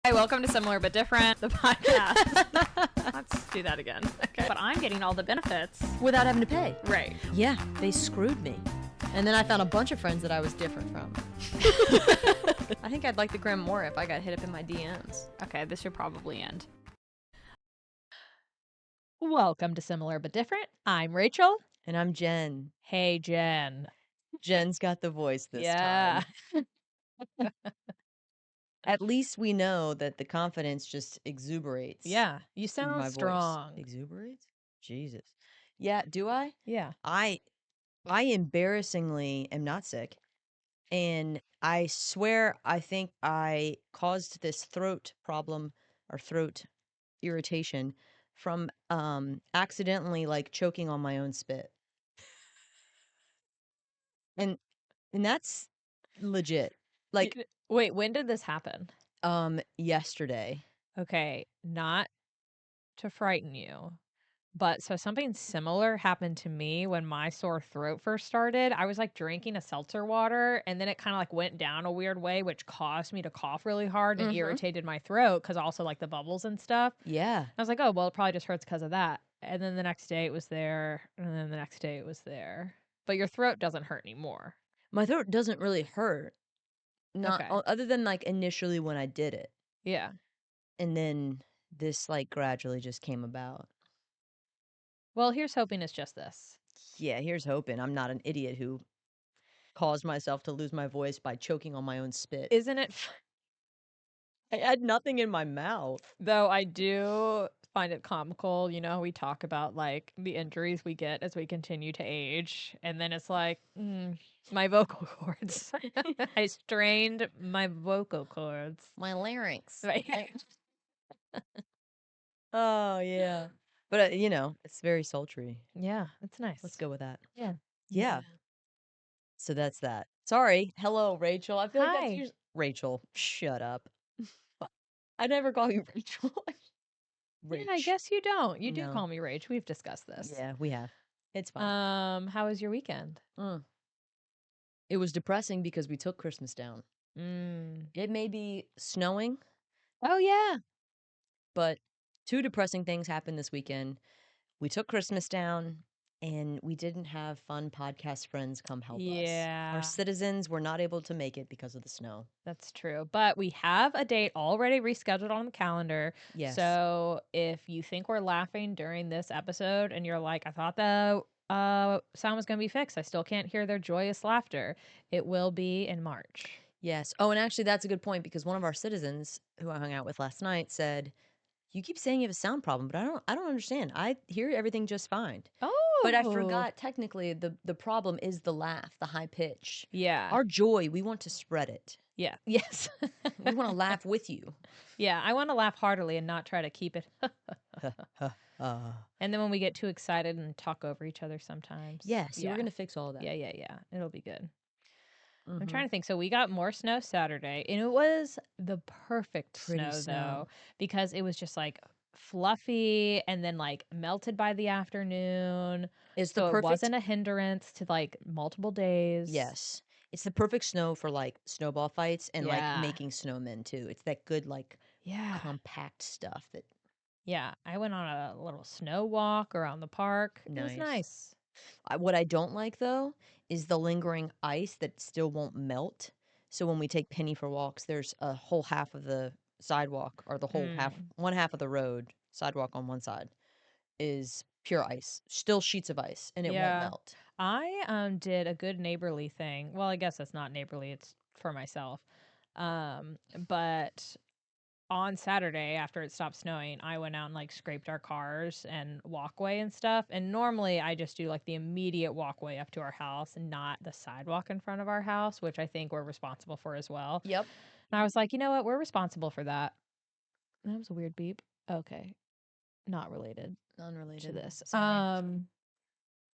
Hi, welcome to Similar But Different, the podcast. Let's do that again. Okay. But I'm getting all the benefits. Without having to pay. Right. Yeah, they screwed me. And then I found a bunch of friends that I was different from. I think I'd like the gram more if I got hit up in my DMs. Okay, this should probably end. Welcome to Similar But Different. I'm Rachel. And I'm Jen. Hey, Jen. Jen's got the voice this Yeah. time. At least we know that the confidence just exuberates. Yeah, you through sound my strong. voice. Exuberates? Jesus. Yeah, do I? Yeah. I embarrassingly am not sick. And I swear I think I caused this throat problem or throat irritation from accidentally like choking on my own spit. And that's legit. Like Wait, when did this happen? yesterday. Okay, not to frighten you, but so something similar happened to me when my sore throat first started. I was like drinking a seltzer water and then it kind of like went down a weird way, which caused me to cough really hard and irritated my throat because also like the bubbles and stuff. Yeah. I was like, oh, well, it probably just hurts because of that. And then the next day it was there. And then the next day it was there. But your throat doesn't hurt anymore. My throat doesn't really hurt. Not Okay. other than like initially when I did it. Yeah. And then this like gradually just came about. Well, here's hoping it's just this. Yeah, here's hoping I'm not an idiot who caused myself to lose my voice by choking on my own spit. Isn't it? I had nothing in my mouth. Though I do find it comical. You know, we talk about like the injuries we get as we continue to age. And then it's like, my vocal cords. I strained my vocal cords. My larynx. Right. Oh, yeah. But, you know, it's very sultry. Yeah, it's nice. Let's go with that. Yeah. Yeah. So that's that. Sorry. Hello, Rachel. I feel like Hi. that's Rachel, shut up. I never call you Rachel. Yeah, I guess you don't. You do No. call me Rach. We've discussed this. Yeah, we have. It's fine. How was your weekend? It was depressing because we took Christmas down. It may be snowing, Oh yeah. but two depressing things happened this weekend. We took Christmas down, and we didn't have fun podcast friends come help us. Yeah. Our citizens were not able to make it because of the snow. That's true. But we have a date already rescheduled on the calendar. Yes. So if you think we're laughing during this episode and you're like, I thought the sound was going to be fixed, I still can't hear their joyous laughter, it will be in March. Yes. Oh, and actually that's a good point because one of our citizens who I hung out with last night said, you keep saying you have a sound problem, but I don't understand. I hear everything just fine. Oh. But I forgot technically the problem is the laugh, the high pitch. Yeah. Our joy, we want to spread it. Yeah. Yes. We want to laugh with you. Yeah, I want to laugh heartily and not try to keep it. And then when we get too excited and talk over each other sometimes. Yeah, so we're going to fix all that. Yeah. It'll be good. I'm trying to think. So we got more snow Saturday, and it was the perfect Pretty snow, snow. though, because it was just like fluffy and then like melted by the afternoon. It's So the it perfect wasn't a hindrance to like multiple days. Yes. It's the perfect snow for like snowball fights and Yeah. like making snowmen too. It's that good like Yeah. compact stuff that Yeah. I went on a little snow walk around the park. It was Nice. nice. What I don't like though is the lingering ice that still won't melt. So when we take Penny for walks, there's a whole half of the sidewalk or the whole one half of the road, sidewalk on one side is pure ice, still sheets of ice, and it won't Yeah. melt. I did a good neighborly thing. Well, I guess that's not neighborly, it's for myself. But on Saturday after it stopped snowing, I went out and like scraped our cars and walkway and stuff. And normally I just do like the immediate walkway up to our house and not the sidewalk in front of our house, which I think we're responsible for as well. Yep. And I was like, you know what? We're responsible for that. That was a weird beep. Okay. Not related Unrelated to this. Sorry.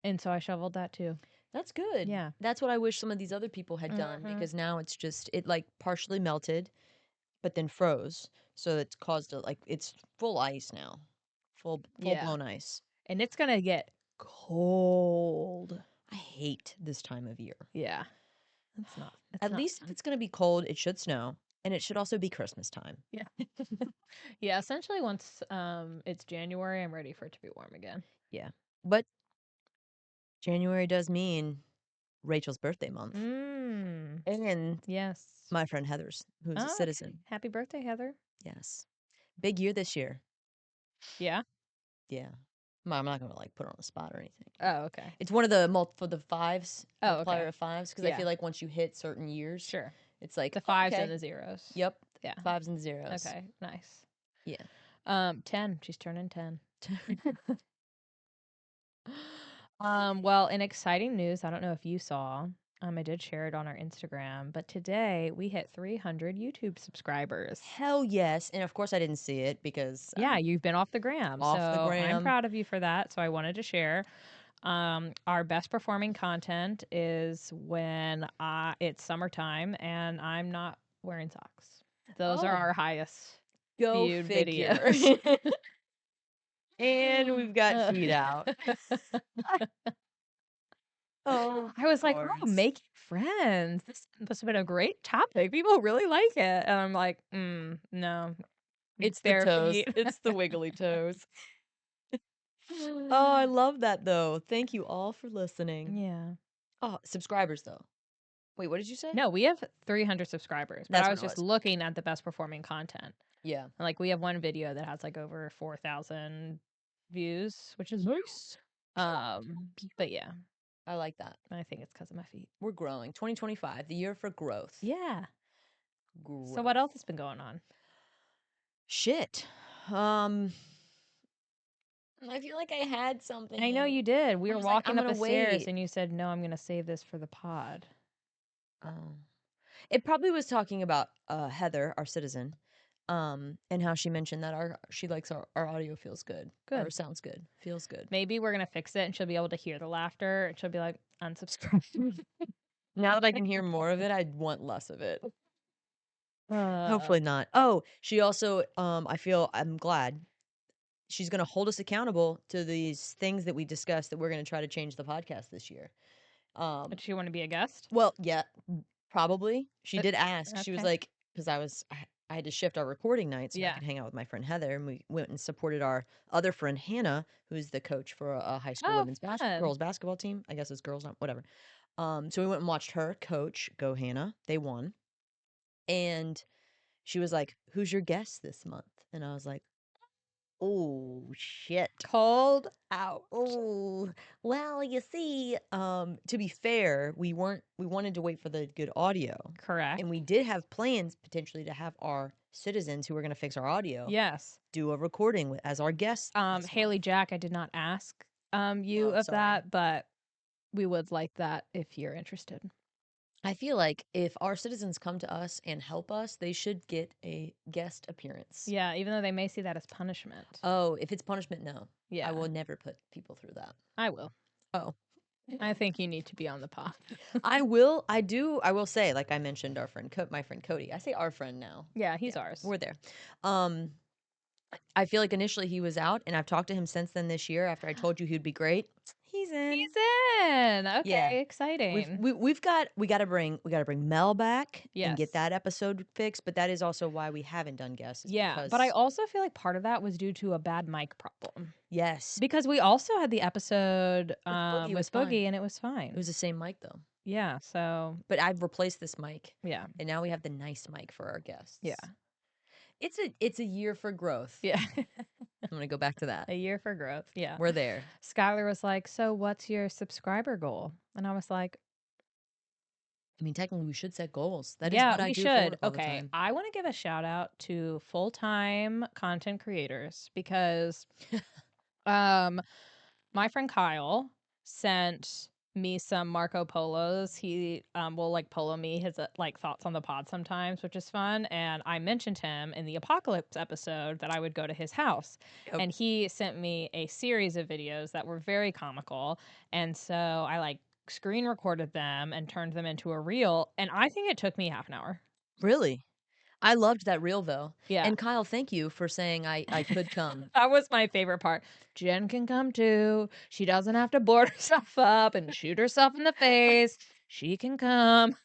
And so I shoveled that too. That's good. Yeah. That's what I wish some of these other people had done because now it's just it like partially melted but then froze. So it's caused it's full ice now. Full Yeah. blown ice. And it's going to get cold. I hate this time of year. Yeah. It's not. At least if it's going to be cold, it should snow. And it should also be Christmas time. Yeah. Yeah, essentially once it's January, I'm ready for it to be warm again. Yeah. But January does mean Rachel's birthday month. And Yes. my friend Heather's, who's a Oh, citizen. okay. Happy birthday, Heather. Yes. Big year this year. Yeah. Yeah. I'm not going to like put her on the spot or anything. Oh, okay. It's one of the for the fives, Oh, multiplier okay. of fives, because I Yeah. feel like once you hit certain years, Sure. it's like The fives okay. and the zeros. Yep. Yeah. Fives and zeros. Okay. Nice. Yeah. 10. She's turning 10. Well, in exciting news, I don't know if you saw, I did share it on our Instagram, but today we hit 300 YouTube subscribers. Hell yes. And of course I didn't see it because Yeah, you've been off the gram. Off the so I'm gram. proud of you for that. So I wanted to share. Our best performing content is when it's summertime and I'm not wearing socks. Those are Oh. our highest go viewed figure. videos. And we've got feet out. Oh, I was like, Lords. oh, making friends. This has been a great topic. People really like it. And I'm like, no. It's the bare toes. feet. It's the wiggly toes. Oh, I love that though. Thank you all for listening. Yeah. Oh, subscribers though. Wait, what did you say? No, we have 300 subscribers, but That's I what was it just was. looking at the best performing content. Yeah. And like we have one video that has like over 4,000 views, which is nice. But yeah, I like that. I think it's because of my feet. We're growing. 2025, the year for growth. Yeah. Growth. So what else has been going on? Shit. I feel like I had something. I know you did. We I were was like, walking I'm up gonna the stairs wait. and you said, no, I'm going to save this for the pod. Oh. It probably was talking about Heather, our citizen, and how she mentioned that she likes our audio feels good. Or Good. sounds good. Feels good. Maybe we're going to fix it and she'll be able to hear the laughter and she'll be like, unsubscribe. Now that I can hear more of it, I'd want less of it. Uh, Hopefully not. Oh, she also, I'm glad she's going to hold us accountable to these things that we discussed that we're going to try to change the podcast this year. Does she want to be a guest? Well, yeah, probably. She did ask. She was okay. like, because I had to shift our recording night so I Yeah. could hang out with my friend Heather, and we went and supported our other friend Hannah, who's the coach for a high school Oh, women's fun. girls basketball team. I guess it's girls, not whatever. So we went and watched her coach. Go Hannah! They won, and she was like, "Who's your guest this month?" And I was like, "Oh shit." Cold out. Oh, well, you see, to be fair, we wanted to wait for the good audio. Correct. And we did have plans potentially to have our citizens who were going to fix our audio Yes. do a recording as our guests. Haley Jack, I did not ask you Oh, of sorry. that, but we would like that if you're interested. I feel like if our citizens come to us and help us, they should get a guest appearance. Yeah, even though they may see that as punishment. Oh, if it's punishment, no. Yeah. I will never put people through that. I will. Oh. I think you need to be on the pod. I will. I will say, like I mentioned, my friend Cody. I say our friend now. Yeah, he's ours. We're there. I feel like initially he was out, and I've talked to him since then this year. After I told you he'd be great, he's in. He's in. Okay, Yeah. exciting. We got to bring Mel back and get Yes. that episode fixed. But that is also why we haven't done guests. Yeah, but I also feel like part of that was due to a bad mic problem. Yes, Because we also had the episode Boogie was with Boogie fine. and it was fine. it was the same mic though. Yeah, so But I've replaced this mic, yeah. and now we have the nice mic for our guests. Yeah. It's a year for growth. Yeah. I'm gonna go back to that. A year for growth. Yeah. We're there. Skylar was like, so what's your subscriber goal? And I was like, I mean, technically, we should set goals. That is yeah, what I we do for should. work all the Okay. time. I want to give a shout out to full-time content creators because my friend Kyle sent me some Marco Polos. He will like polo me his like thoughts on the pod sometimes, which is fun. And I mentioned him in the Apocalypse episode that I would go to his house. Yep. And he sent me a series of videos that were very comical. And so I like screen recorded them and turned them into a reel. And I think it took me half an hour. Really? I loved that reel though. Yeah. And Kyle, thank you for saying I could come. That was my favorite part. Jen can come too. She doesn't have to board herself up and shoot herself in the face. she can come.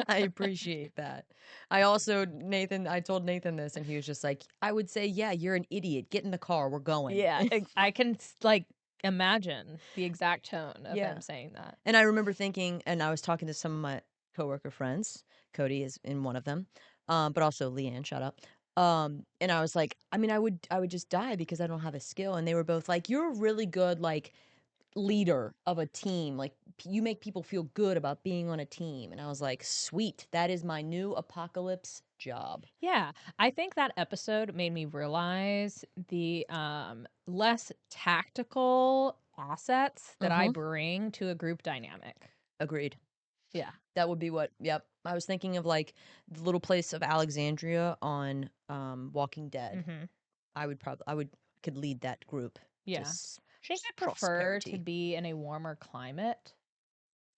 I appreciate that. I told Nathan this, and he was just like, I would say, yeah, you're an idiot. Get in the car. We're going. Yeah, I can like imagine the exact tone of Yeah. him saying that. And I remember thinking, and I was talking to some of my coworker friends. Cody is in one of them, but also Leanne. Shout out. And I was like, I mean, I would just die because I don't have a skill. And they were both like, you're a really good like leader of a team. Like you make people feel good about being on a team. And I was like, sweet, that is my new apocalypse job. Yeah, I think that episode made me realize the less tactical assets that I bring to a group dynamic. Agreed. Yeah. That would be what. Yep. I was thinking of like the little place of Alexandria on Walking Dead. I could lead that group. Yeah. Just I think I prefer to be in a warmer climate.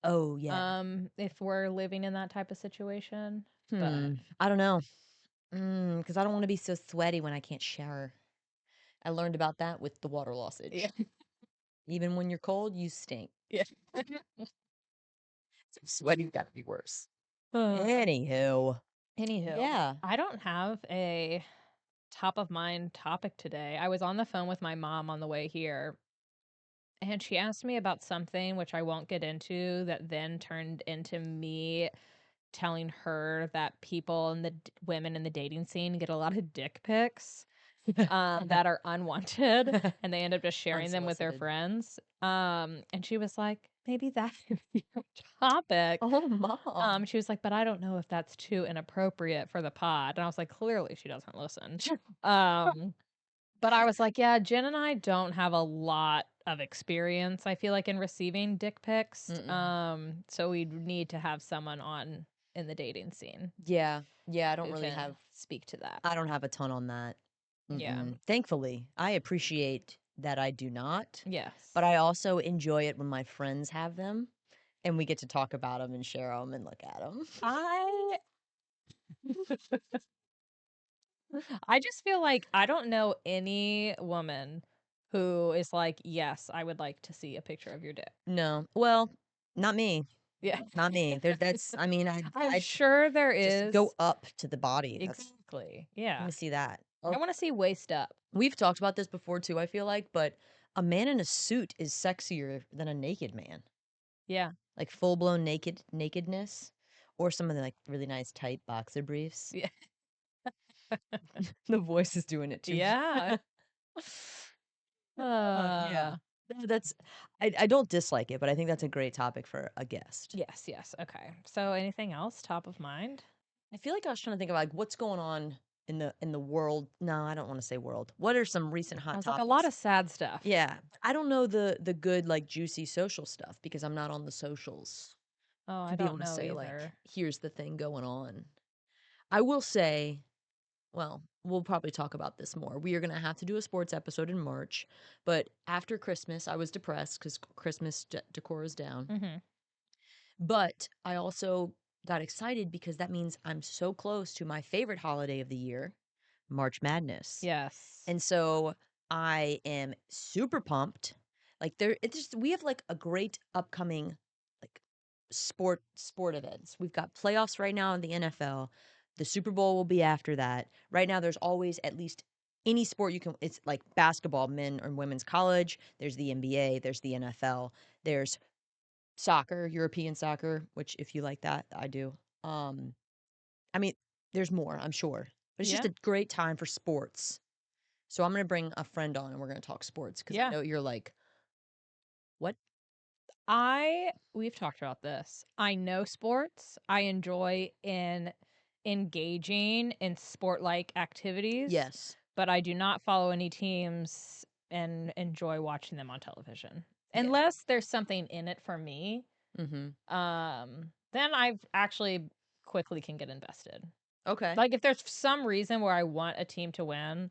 Oh yeah. If we're living in that type of situation. I don't know. Because I don't want to be so sweaty when I can't shower. I learned about that with the water lossage. Yeah. Even when you're cold, you stink. Yeah. So sweaty's got to be worse. Anywho. Yeah. I don't have a top of mind topic today. I was on the phone with my mom on the way here, and she asked me about something which I won't get into that then turned into me telling her that people and the women in the dating scene get a lot of dick pics that are unwanted, and they end up just sharing them with their friends. And she was like, maybe that could be a topic. Oh, Mom. She was like, but I don't know if that's too inappropriate for the pod. And I was like, clearly she doesn't listen. But I was like, yeah, Jen and I don't have a lot of experience, I feel like, in receiving dick pics. So we need to have someone on in the dating scene. Yeah. I don't who really can have. speak to that. I don't have a ton on that. Yeah. Thankfully, I appreciate that I do not. Yes. But I also enjoy it when my friends have them, and we get to talk about them and share them and look at them. I just feel like I don't know any woman who is like, yes, I would like to see a picture of your dick. No, well, not me. Yeah. Not me. That's. I mean, I'm sure there just is. go up to the body. Exactly. I Yeah. want to see that. I want to see waist up. We've talked about this before too, I feel like, but a man in a suit is sexier than a naked man. Yeah. Like full blown nakedness, or some of the like really nice tight boxer briefs. Yeah. The voice is doing it too. Yeah. Yeah. That's I don't dislike it, but I think that's a great topic for a guest. Yes. Okay. So anything else top of mind? I feel like I was trying to think of like what's going on in the world. No, I don't want to say world. What are some recent hot topics? Like a lot of sad stuff. Yeah. I don't know the good like juicy social stuff because I'm not on the socials. Oh, I to be don't able to know say either. like here's the thing going on. I will say, well, we'll probably talk about this more. We are going to have to do a sports episode in March, but after Christmas, I was depressed because Christmas decor is down. But I also got excited because that means I'm so close to my favorite holiday of the year, March Madness. Yes. And so I am super pumped. Like we have like a great upcoming like sport events. We've got playoffs right now in the NFL. The Super Bowl will be after that. Right now there's always at least any sport you can. It's like basketball, men or women's college. There's the NBA, there's the NFL. There's soccer, European soccer, which if you like that, I do. I mean, there's more, I'm sure. But it's just a great time for sports. So I'm going to bring a friend on and we're going to talk sports because I know you're like, what? We've talked about this. I know sports. I enjoy in engaging in sport-like activities. Yes. But I do not follow any teams and enjoy watching them on television. Unless there's something in it for me. Then I actually quickly can get invested. Okay. Like if there's some reason where I want a team to win,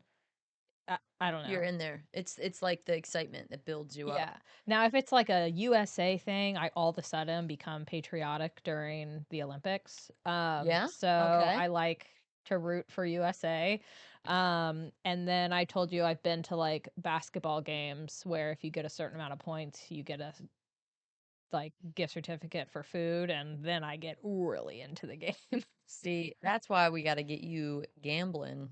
I don't know. You're in there. It's like the excitement that builds you up. Yeah. Now, if it's like a USA thing, I all of a sudden become patriotic during the Olympics. Yeah. So I like to root for USA. And then I told you I've been to like basketball games where if you get a certain amount of points, you get a like gift certificate for food, and then I get really into the game. See, that's why we got to get you gambling.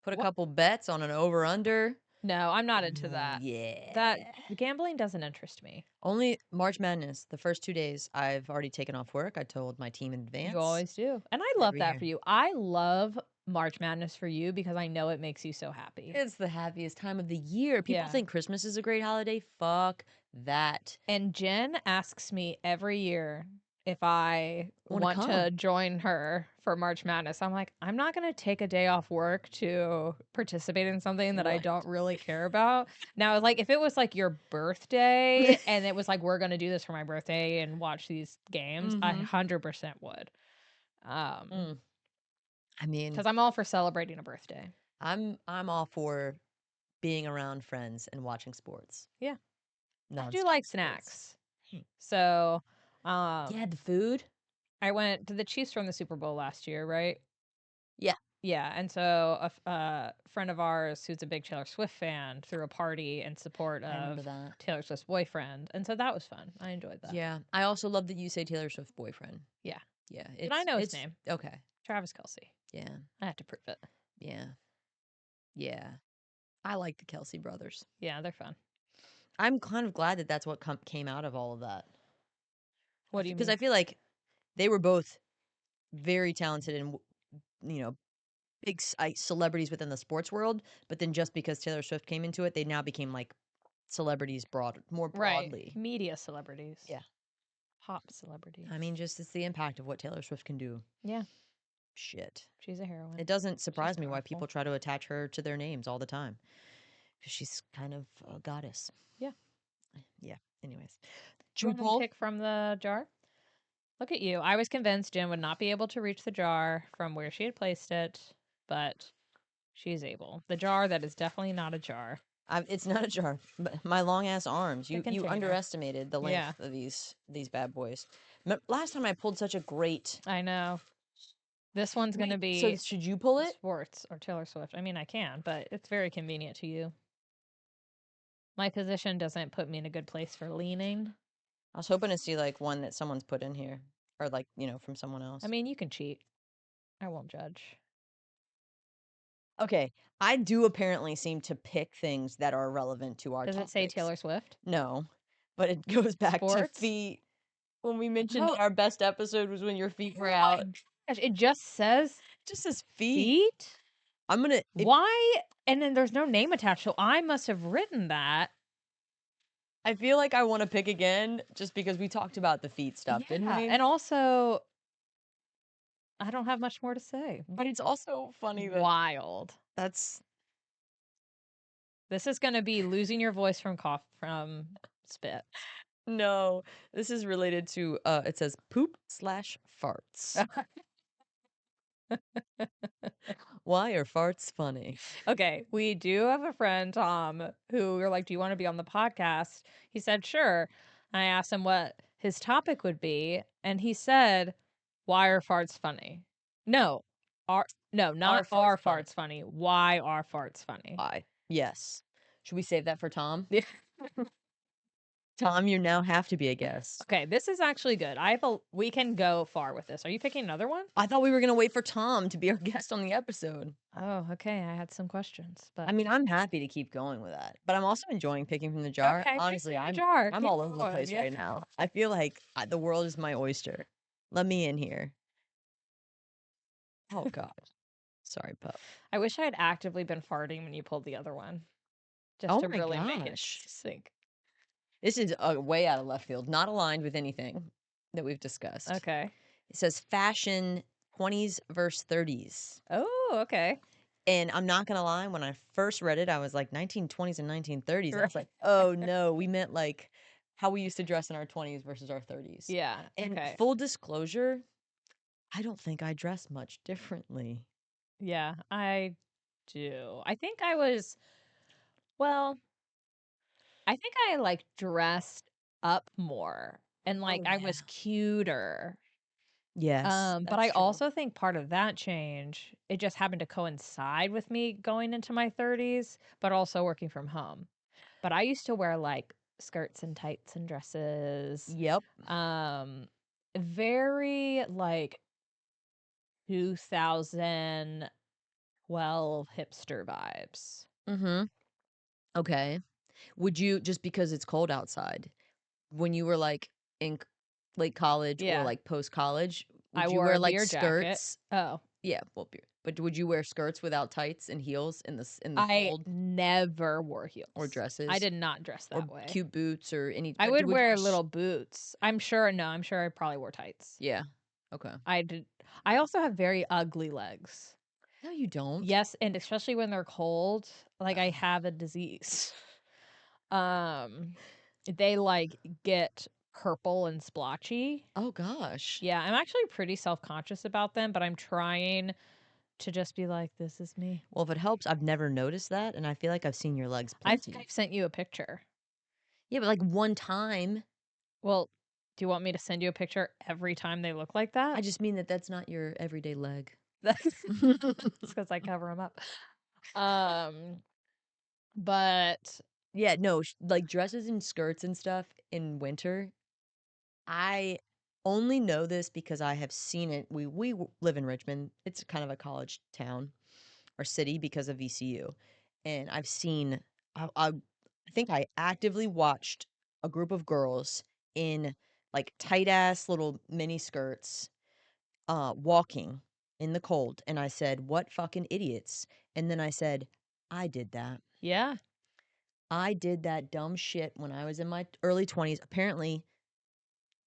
Put a What? couple bets on an over/under. No, I'm not into Ooh, that. yeah. That gambling doesn't interest me. Only March Madness. The first 2 days, I've already taken off work. I told my team in advance. You always do. And I love Every that year. for you. I love March Madness for you because I know it makes you so happy. It's the happiest time of the year. People Yeah. think Christmas is a great holiday. Fuck that. And Jen asks me every year if I Wanna want to come. join her for March Madness. I'm like, I'm not going to take a day off work to participate in something that I Right. don't really care about. Now, like, if it was like your birthday and it was like, we're going to do this for my birthday and watch these games, I Mhm. 100% would. I mean, Because I'm all for celebrating a birthday. I'm all for being around friends and watching sports. Yeah. I do Nonstop like sports. snacks. So, Yeah, the food. I went to the Chiefs from the Super Bowl last year, right? Yeah. Yeah, and so a friend of ours who's a big Taylor Swift fan threw a party in support I remember of that. Taylor Swift's boyfriend, and so that was fun. I enjoyed that. Yeah. I also love that you say Taylor Swift's boyfriend. Yeah. Yeah. And I know his name. Okay. Travis Kelce. Yeah. I have to prove it. Yeah. Yeah. I like the Kelsey brothers. Yeah, they're fun. I'm kind of glad that that's what came out of all of that. What do you mean? Because I feel like they were both very talented and, big celebrities within the sports world. But then just because Taylor Swift came into it, they now became like celebrities more broadly. Right. Media celebrities. Yeah. Pop celebrities. I mean, just it's the impact of what Taylor Swift can do. Yeah. Shit. She's a heroine. It doesn't surprise me why powerful. people try to attach her to their names all the time. Because she's kind of a goddess. Yeah. Yeah. Anyways. Do you want to pick from the jar? Look at you. I was convinced Jen would not be able to reach the jar from where she had placed it, but she's able. The jar that is definitely not a jar. It's not a jar, but my long ass arms. You container. underestimated the length of these bad boys. Last time I pulled such a great. I know. This one's going to be So should you pull it? sports or Taylor Swift. I mean, I can, but it's very convenient to you. My position doesn't put me in a good place for leaning. I was hoping to see like one that someone's put in here, or like from someone else. I mean, you can cheat. I won't judge. Okay, I do apparently seem to pick things that are relevant to our. Does it say Taylor Swift? No, but it goes back Sports? to feet. When we mentioned No. our best episode was when your feet were Oh out. my gosh, it just says It just says feet. I'm gonna. Why? And then there's no name attached, so I must have written that. I feel like I want to pick again just because we talked about the feet stuff, didn't we? And also, I don't have much more to say. But it's also funny that Wild. that's This is going to be losing your voice from spit. no. This is related to it says poop/farts. Why are farts funny? Okay, we do have a friend, Tom, who we were like, do you want to be on the podcast? He said, sure. I asked him what his topic would be, and he said, why are farts funny? No, not are farts funny. Why are farts funny? Why? Yes. Should we save that for Tom? Yeah. Tom, you now have to be a guest. Okay, this is actually good. We can go far with this. Are you picking another one? I thought we were gonna wait for Tom to be our guest on the episode. Oh, okay. I had some questions, but I mean, I'm happy to keep going with that, but I'm also enjoying picking from the jar. Okay, Honestly, I'm Keep all over the going, place yeah. right now. I feel like the world is my oyster. Let me in here. Oh God, sorry, pup. I wish I had actively been farting when you pulled the other one, just Oh to my really make it gosh. sink. This is way out of left field, not aligned with anything that we've discussed. Okay. It says fashion 20s versus 30s. Oh, okay. And I'm not going to lie, when I first read it, I was like 1920s and 1930s. I was like, oh no, we meant like how we used to dress in our 20s versus our 30s. Yeah. And okay. full disclosure, I don't think I dress much differently. Yeah, I do. I think I like dressed up more and like I was cuter. Yes. But I also think part of that change, it just happened to coincide with me going into my 30s, but also working from home. But I used to wear like skirts and tights and dresses. Yep. Very like 2012 hipster vibes. Mm-hmm. Okay. Would you, just because it's cold outside, when you were like in late college or Yeah. like post college, I would you wore wear a like beer jacket. skirts? Oh, Yeah, well, but would you wear skirts without tights and heels in the I cold, never wore or heels. dresses, I did not dress or that way. cute boots or any? I but would would you wear sh- little boots. I'm sure I probably wore tights. Yeah. Okay. I did. I also have very ugly legs. No, you don't. Yes, and especially when they're cold, like I have a disease. They like get purple and splotchy. Oh gosh. Yeah, I'm actually pretty self-conscious about them, but I'm trying to just be like, this is me. Well, if it helps, I've never noticed that, and I feel like I've seen your legs I plenty. think I've sent you a picture. Yeah, but like one time. Well, do you want me to send you a picture every time they look like that? I just mean that that's not your everyday leg. That's because I cover them up. But Yeah, no, like dresses and skirts and stuff in winter. I only know this because I have seen it. We live in Richmond. It's kind of a college town or city because of VCU, and I've seen. I think I actively watched a group of girls in like tight ass little mini skirts, walking in the cold, and I said, "What fucking idiots!" And then I said, "I did that. yeah, I did that dumb shit when I was in my early 20s. Apparently,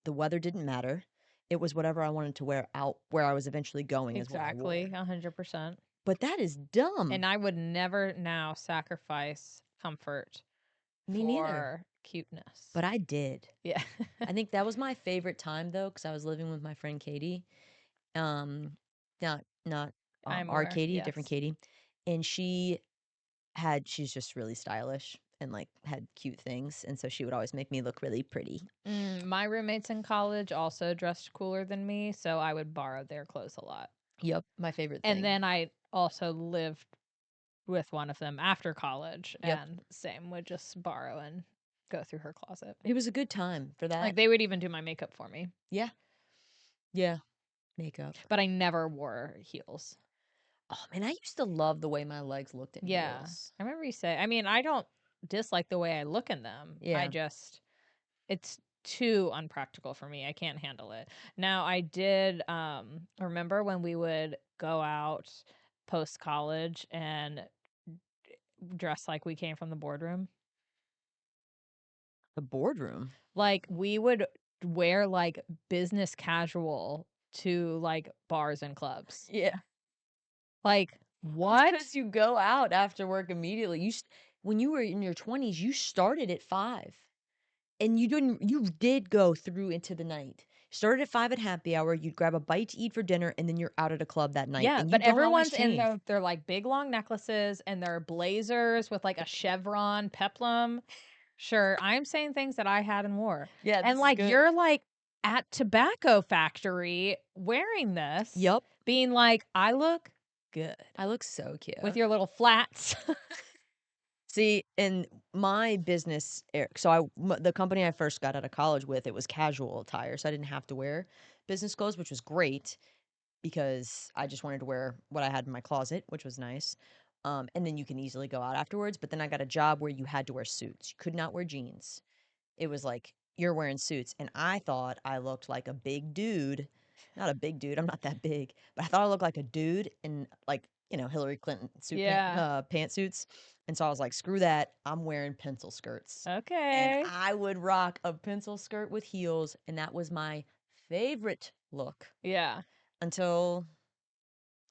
the weather didn't matter. It was whatever I wanted to wear out where I was eventually going is what I wore. exactly, 100%. But that is dumb. And I would never now sacrifice comfort Me neither. for cuteness. But I did. Yeah. I think that was my favorite time though, because I was living with my friend Katie. Um, not I'm our aware, Katie, different yes. Katie, and she's just really stylish and like had cute things, and so she would always make me look really pretty. My roommates in college also dressed cooler than me, so I would borrow their clothes a lot. Yep, my favorite thing. And then I also lived with one of them after college, Yep. and same, would just borrow and go through her closet. It was a good time for that. Like they would even do my makeup for me, Yeah, makeup. but I never wore heels. Oh man, I used to love the way my legs looked in Yeah. heels. I remember you say, I mean, I don't dislike the way I look in them. Yeah. It's too unpractical for me. I can't handle it. Now, I did remember when we would go out post college and dress like we came from the boardroom. The boardroom. Like we would wear like business casual to like bars and clubs. Yeah. Like what? Because you go out after work immediately. When you were in your 20s, you started at 5. And you did go through into the night. Started at 5 at happy hour, you'd grab a bite to eat for dinner, and then you're out at a club that night. Yeah, and you but don't always everyone's in change. their like big long necklaces and their blazers with like a chevron peplum. Sure, I'm saying things that I had and wore. Yeah, And like you're like at Tobacco Factory wearing this. Yep. Being like, I look good. I look so cute. With your little flats. See, in my business, the company I first got out of college with, it was casual attire, so I didn't have to wear business clothes, which was great because I just wanted to wear what I had in my closet, which was nice. And then you can easily go out afterwards. But then I got a job where you had to wear suits. You could not wear jeans. It was like you're wearing suits, and I thought I looked like a big dude. Not a big dude. I'm not that big, but I thought I looked like a dude in like Hillary Clinton pantsuits. And so I was like, screw that. I'm wearing pencil skirts. Okay. And I would rock a pencil skirt with heels, and that was my favorite look. Yeah. Until,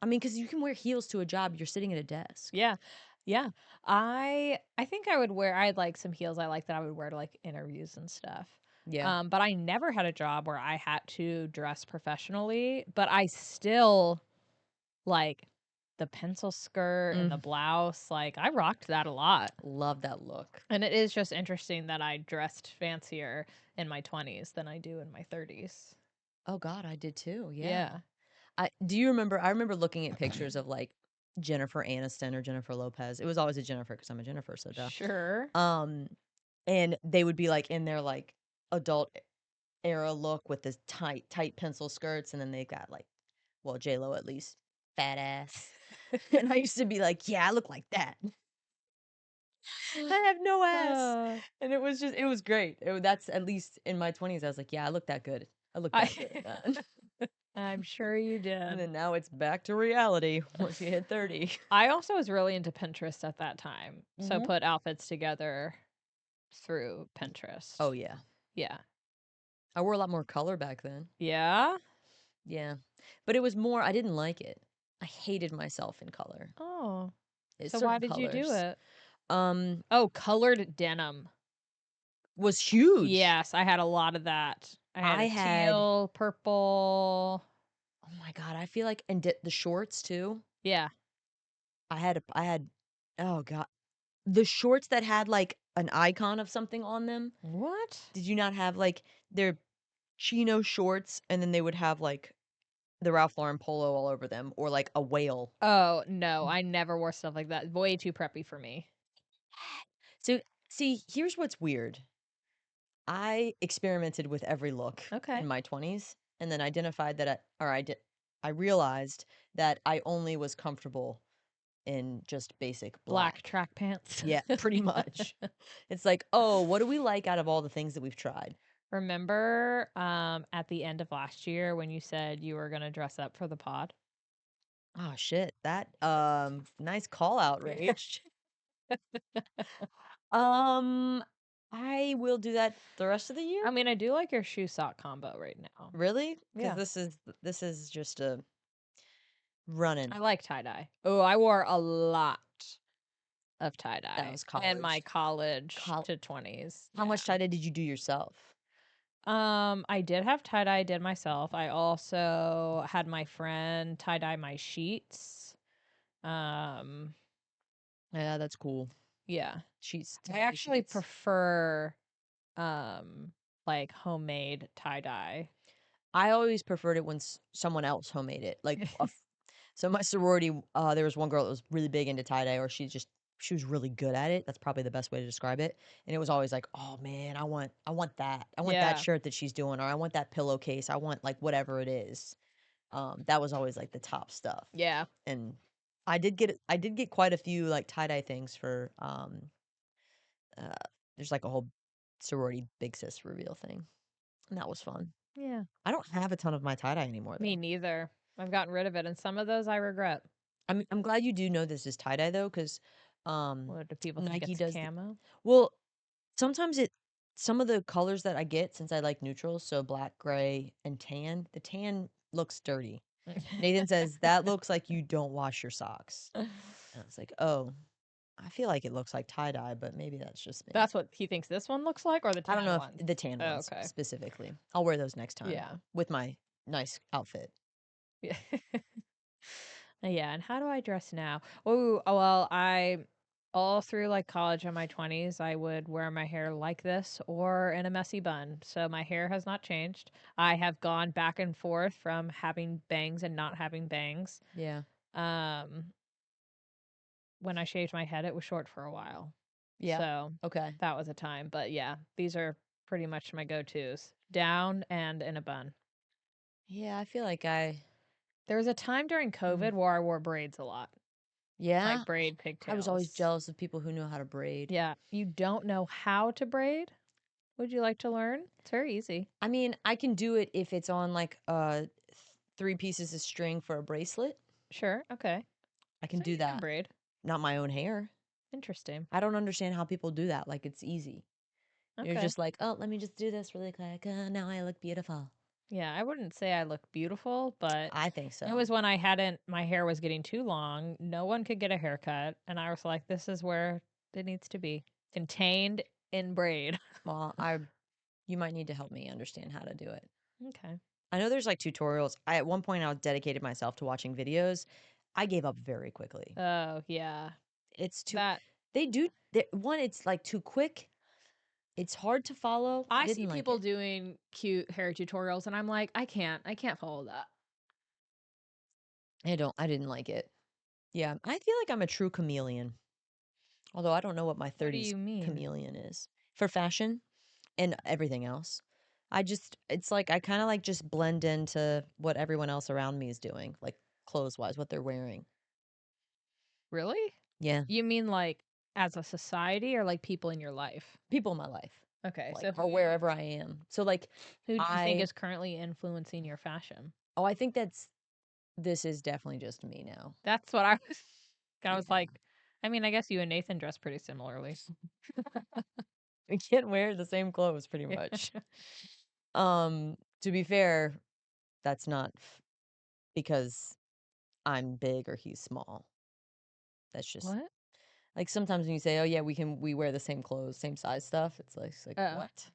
because you can wear heels to a job. You're sitting at a desk. Yeah. Yeah. I think I had like some heels I like that I would wear to like interviews and stuff. Yeah. But I never had a job where I had to dress professionally, but I still like the pencil skirt and the blouse. Like I rocked that a lot. Love that look. And it is just interesting that I dressed fancier in my 20s than I do in my 30s. Oh God, I did too. Yeah. Do you remember? I remember looking at pictures of like Jennifer Aniston or Jennifer Lopez. It was always a Jennifer because I'm a Jennifer, so duh. Sure. and they would be like in their like adult era look with this tight pencil skirts, and then they got like, well, J Lo at least, fat ass. And I used to be like, yeah, I look like that. I have no ass. Uh, And it was just, it was great. That's at least in my 20s. I was like, yeah, I look that good. I look that good. I'm sure you And did. then now it's back to reality once you hit 30. I also was really into Pinterest at that time. So Mhm. put outfits together through Pinterest. Oh, yeah. Yeah. I wore a lot more color back then. Yeah? Yeah. But it was more, I didn't like it. I hated myself in color. Oh. It's So why certain did you do colors. it? Um, Oh, colored denim. was huge. Yes, I had a lot of that. I had I a had, teal, purple. oh my God, I feel like, and the shorts too. Yeah. I had, oh God, the shorts that had like an icon of something on them. What? Did you not have like their chino shorts and then they would have like the Ralph Lauren polo all over them or like a whale? Oh, no, I never wore stuff like that. Way too preppy for me. So, see, here's what's weird. I experimented with every look Okay. in my 20s and then identified that I realized that I only was comfortable in just basic Black black. track pants. Yeah, pretty much. It's like, oh, what do we like out of all the things that we've tried? Remember at the end of last year when you said you were going to dress up for the pod? Oh shit, that nice call out, Rach. Um, I will do that the rest of the year. I mean, I do like your shoe sock combo right now. Really? Because Yeah. this is just a running. I like tie dye. Oh, I wore a lot of tie dye. That was In my college. college to 20s. How much tie dye did you do yourself? I did have tie dye, did myself. I also had my friend tie dye my sheets. Um, Yeah, that's cool. yeah. Sheets. I actually prefer like homemade tie dye. I always preferred it when someone else homemade it. Like, so my sorority, there was one girl that was really big into tie dye, or she was really good at it. That's probably the best way to describe it. And it was always like, oh man, I want that. I want that Yeah. shirt that she's doing, or I want that pillowcase. I want like whatever it is. That was always like the top stuff. Yeah. And I did get quite a few like tie dye things for uh, there's like a whole sorority big sis reveal thing, and that was fun. Yeah. I don't have a ton of my tie dye anymore though. Me neither. I've gotten rid of it, and some of those I regret. I'm glad you do know this is tie dye though, because What do people think Nike it's does camo? well. Sometimes some of the colors that I get, since I like neutrals, so black, gray, and tan. The tan looks dirty. Nathan says that looks like you don't wash your socks. And I was like, oh, I feel like it looks like tie dye, but maybe that's just me. That's what he thinks this one looks like, or the tan I don't know one? if the tan Oh, ones okay. specifically. I'll wear those next time. Yeah. With my nice outfit. Yeah. Yeah, and how do I dress now? Oh, well, I all through like college and my 20s, I would wear my hair like this or in a messy bun. So my hair has not changed. I have gone back and forth from having bangs and not having bangs. Yeah. Um, when I shaved my head, it was short for a while. Yeah. So Okay. that was a time. But yeah, these are pretty much my go-tos. Down and in a bun. Yeah, I feel like There was a time during COVID where I wore braids a lot. yeah. Like braid I was always pigtails. jealous of people who knew how to braid. Yeah. You don't know how to braid? Would you like to learn? It's very easy. I mean, I can do it if it's on like 3 pieces of string for a bracelet. Sure. Okay. I can So do you can that. braid. Not my own hair. Interesting. I don't understand how people do that. Like it's easy. You're Okay. just like, oh, let me just do this really quick. Now I look beautiful. Yeah, I wouldn't say I look beautiful, but I think so. it was when my hair was getting too long. No one could get a haircut. And I was like, this is where it needs to be contained in braid. Well, you might need to help me understand how to do it. Okay. I know there's like tutorials. At one point I dedicated myself to watching videos. I gave up very quickly. Oh, yeah. It's too That one, it's like too quick. It's hard to follow. I see Didn't like people it. doing cute hair tutorials and I'm like, I can't follow that. I didn't like it. Yeah, I feel like I'm a true chameleon. Although I don't know what my What do 30s you mean? chameleon is. for fashion and everything else. It's like I kind of like just blend into what everyone else around me is doing, like clothes wise, what they're wearing. Really? Yeah, You mean like as a society or like people in your life? people in my life, Okay, like so or wherever I am. So like who do you think is currently influencing your fashion? I think this is definitely just me now. That's what I was. I was Yeah. like, I mean, I guess you and Nathan dress pretty similarly. We can't wear the same clothes pretty much. To be fair, that's not because I'm big or he's small. That's just What? like sometimes when you say, "Oh yeah, we wear the same clothes, same size stuff." It's like Oh. what?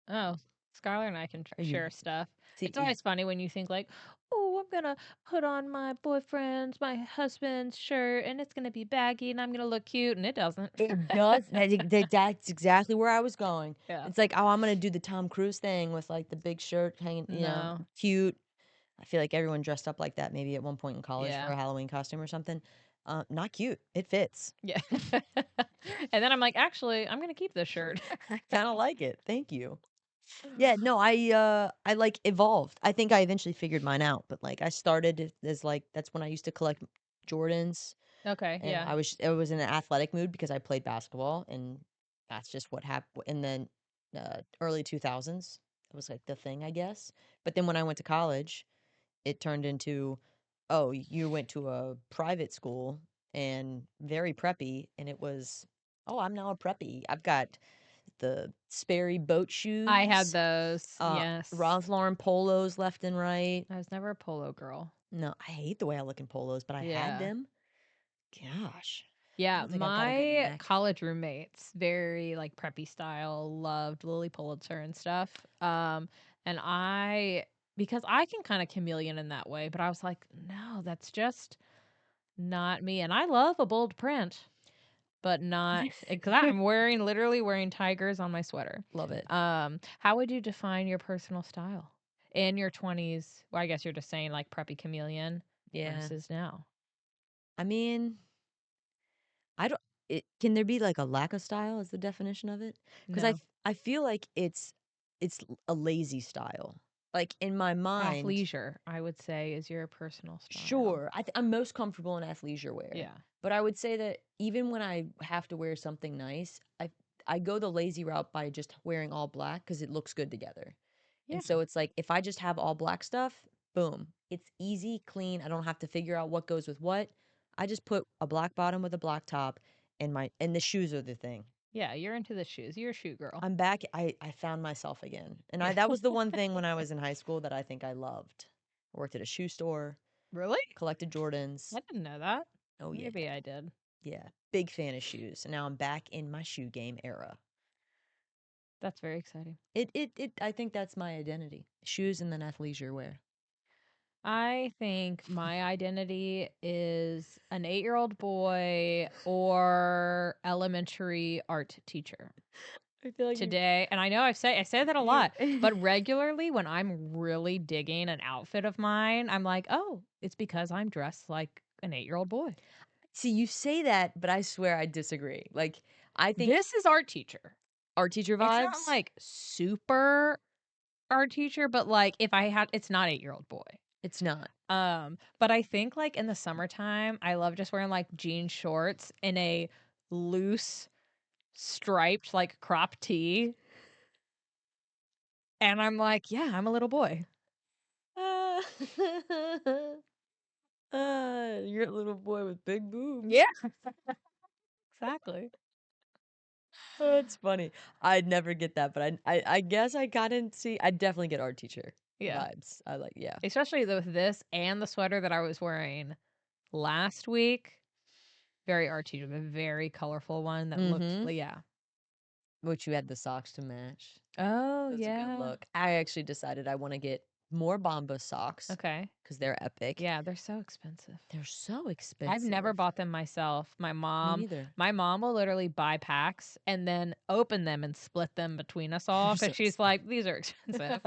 Oh, Skylar and I can Are you share stuff. see? It's always funny when you think like, oh, I'm gonna put on my boyfriend's, my husband's shirt, and it's gonna be baggy, and I'm gonna look cute, and it doesn't. It does. That's exactly where I was going. Yeah. It's like, oh, I'm gonna do the Tom Cruise thing with like the big shirt hanging, No. cute. I feel like everyone dressed up like that maybe at one point in college for Yeah. a Halloween costume or something. Not cute. It fits. Yeah. And then I'm like, actually, I'm gonna keep this shirt. I kind of like it. Thank you. Yeah, no, I like evolved. I think I eventually figured mine out, but like I started as like that's when I used to collect Jordans, Okay. and Yeah. I was in an athletic mood because I played basketball, and that's just what happened. And then early 2000s, it was like the thing, I guess. But then when I went to college, it turned into, oh, you went to a private school and very preppy, and it was, oh, I'm now a preppy. I've got the Sperry boat I had shoes, those. Yes. Ralph Lauren polos left and right. I was never a polo girl. No, I hate the way I look in polos, but I had Yeah. them. Gosh. I Yeah, don't think I got a good my neck. college roommates, very like preppy style, loved Lily Pulitzer and stuff. And I, because I can kind of chameleon in that way, but I was like, no, that's just not me. And I love a bold print, but not because I'm literally wearing tigers on my sweater. Love it. How would you define your personal style in your 20s? Well, I guess you're just saying like preppy chameleon Yeah. versus now. I mean, I don't. Can there be like a lack of style? Is the definition of it? Because No. I feel like it's a lazy style. Like in my mind, Athleisure, I would say, is your personal style. sure, I'm most comfortable in athleisure wear. Yeah. But I would say that even when I have to wear something nice, I go the lazy route by just wearing all black because it looks good together. Yeah. And so it's like if I just have all black stuff, boom, it's easy, clean. I don't have to figure out what goes with what. I just put a black bottom with a black top, and the shoes are the thing. Yeah, you're into the shoes. You're a shoe girl. I'm back. I found myself again, and Yeah. that was the one thing when I was in high school that I think I loved. I worked at a shoe store, Really? collected Jordans. I didn't know that. Oh yeah, Maybe I did. yeah, big fan of shoes. And now I'm back in my shoe game era. That's very exciting. I think that's my identity: shoes and then athleisure wear. I think my identity is an 8-year-old boy or elementary art teacher. I feel like Today, and I know I say that a lot, but regularly when I'm really digging an outfit of mine, I'm like, oh, it's because I'm dressed like an 8-year-old boy. See, you say that, but I swear I disagree. Like, I think This is art teacher. art teacher It's vibes. not like super art teacher, but like if I had, it's not 8-year-old boy. It's not. But I think like in the summertime, I love just wearing like jean shorts in a loose striped like crop tee. And I'm like, yeah, I'm a little boy. Uh, you're a little boy with big boobs. Yeah. Exactly. Oh, it's funny. I'd never get that, but I guess I got into. I definitely get art teacher Yeah. vibes. I like, yeah. Especially with this and the sweater that I was wearing last week. Very art teacher, a very colorful one that looked, yeah. Which you had the socks to match. Oh, That's a yeah. good look. I actually decided I want to get more Bombas socks. Okay. Because they're epic. Yeah, they're so expensive. They're so expensive. I've never bought them myself. Me neither. My mom will literally buy packs and then open them and split them between us all They're because so she's like, these are expensive.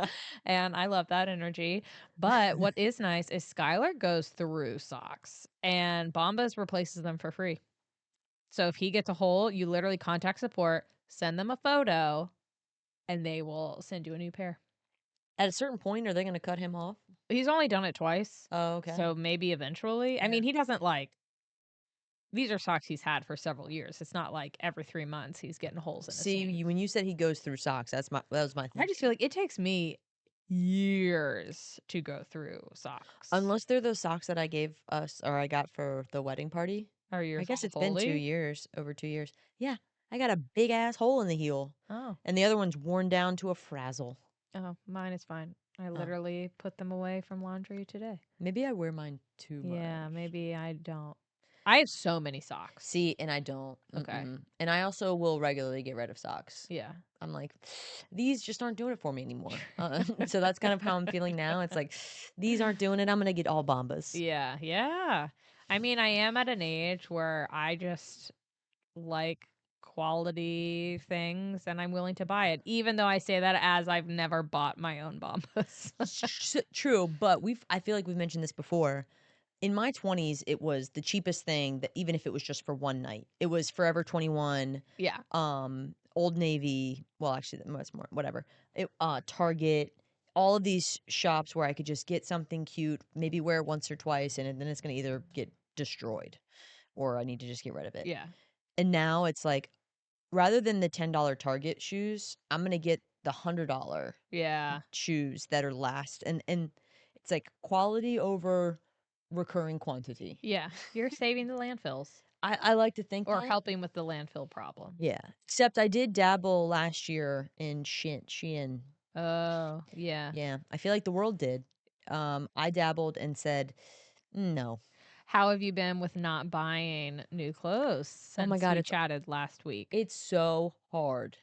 And I love that energy. But what is nice is Skylar goes through socks and Bombas replaces them for free. So if he gets a hole, you literally contact support, send them a photo, and they will send you a new pair. At a certain point, are they going to cut him off? He's only done it twice. Oh, okay. So maybe eventually. I mean, he doesn't like. These are socks he's had for several years. It's not like every 3 months he's getting holes in his See, feet. when you said he goes through socks, that was my thing. I just feel like it takes me years to go through socks. Unless they're those socks that I gave us or I got for the wedding party. Are yours I guess all it's been 2 fully? years, over 2 years. Yeah, I got a big ass hole in the heel, Oh, and the other one's worn down to a frazzle. oh, mine is fine. I Oh. literally put them away from laundry today. Maybe I wear mine too much. Yeah, maybe I don't. I have so many socks. See, and I don't. Okay. Mm-mm. And I also will regularly get rid of socks. Yeah. I'm like, these just aren't doing it for me anymore. So that's kind of how I'm feeling now. It's like, these aren't doing it. I'm going to get all Bombas. Yeah, yeah. I mean, I am at an age where I just like quality things and I'm willing to buy it, even though I say that as I've never bought my own Bombas. True, but I feel like we've mentioned this before. In my 20s, it was the cheapest thing that even if it was just for one night. It was Forever 21, Yeah. Old Navy, well actually much more, whatever. Target, all of these shops where I could just get something cute, maybe wear it once or twice and then it's going to either get destroyed or I need to just get rid of it. Yeah. And now it's like rather than the $10 Target shoes, I'm going to get the $100 Yeah. shoes that are last and it's like quality over recurring quantity. Yeah. You're saving the landfills I like to think or that. helping with the landfill problem. Yeah. Except I did dabble last year in Shein. Oh, yeah. Yeah. I feel like the world did. I dabbled and said, no. How have you been with not buying new clothes since Oh my God, we it's chatted last week? it's so hard.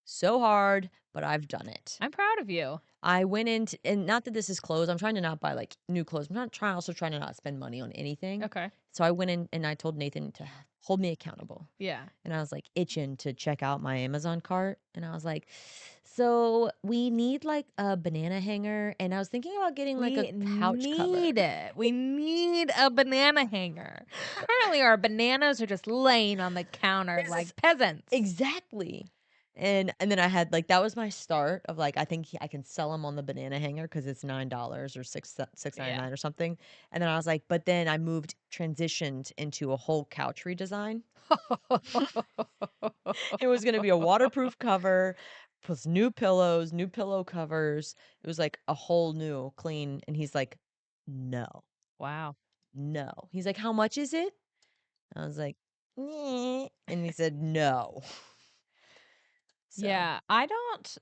So hard, but I've done it. I'm proud of you. I went into, and not that this is clothes. I'm trying to not buy like new clothes. I'm not trying, also trying to not spend money on anything. Okay. So I went in and I told Nathan to hold me accountable. Yeah. And I was like itching to check out my Amazon cart. And I was like, so we need like a banana hanger. And I was thinking about getting like a couch cover. We need a banana hanger. Currently, our bananas are just laying on the counter like peasants. Exactly. And then I had like that was my start of like I think I can sell them on the banana hanger because it's $9 or $6.99 or something. And then I was like, but then I transitioned into a whole couch redesign. It was going to be a waterproof cover plus new pillows, new pillow covers. It was like a whole new clean. And he's like, no, Wow. no. He's like, how much is it? I was like, "Nyeh." And he said, no. So, Yeah, I don't.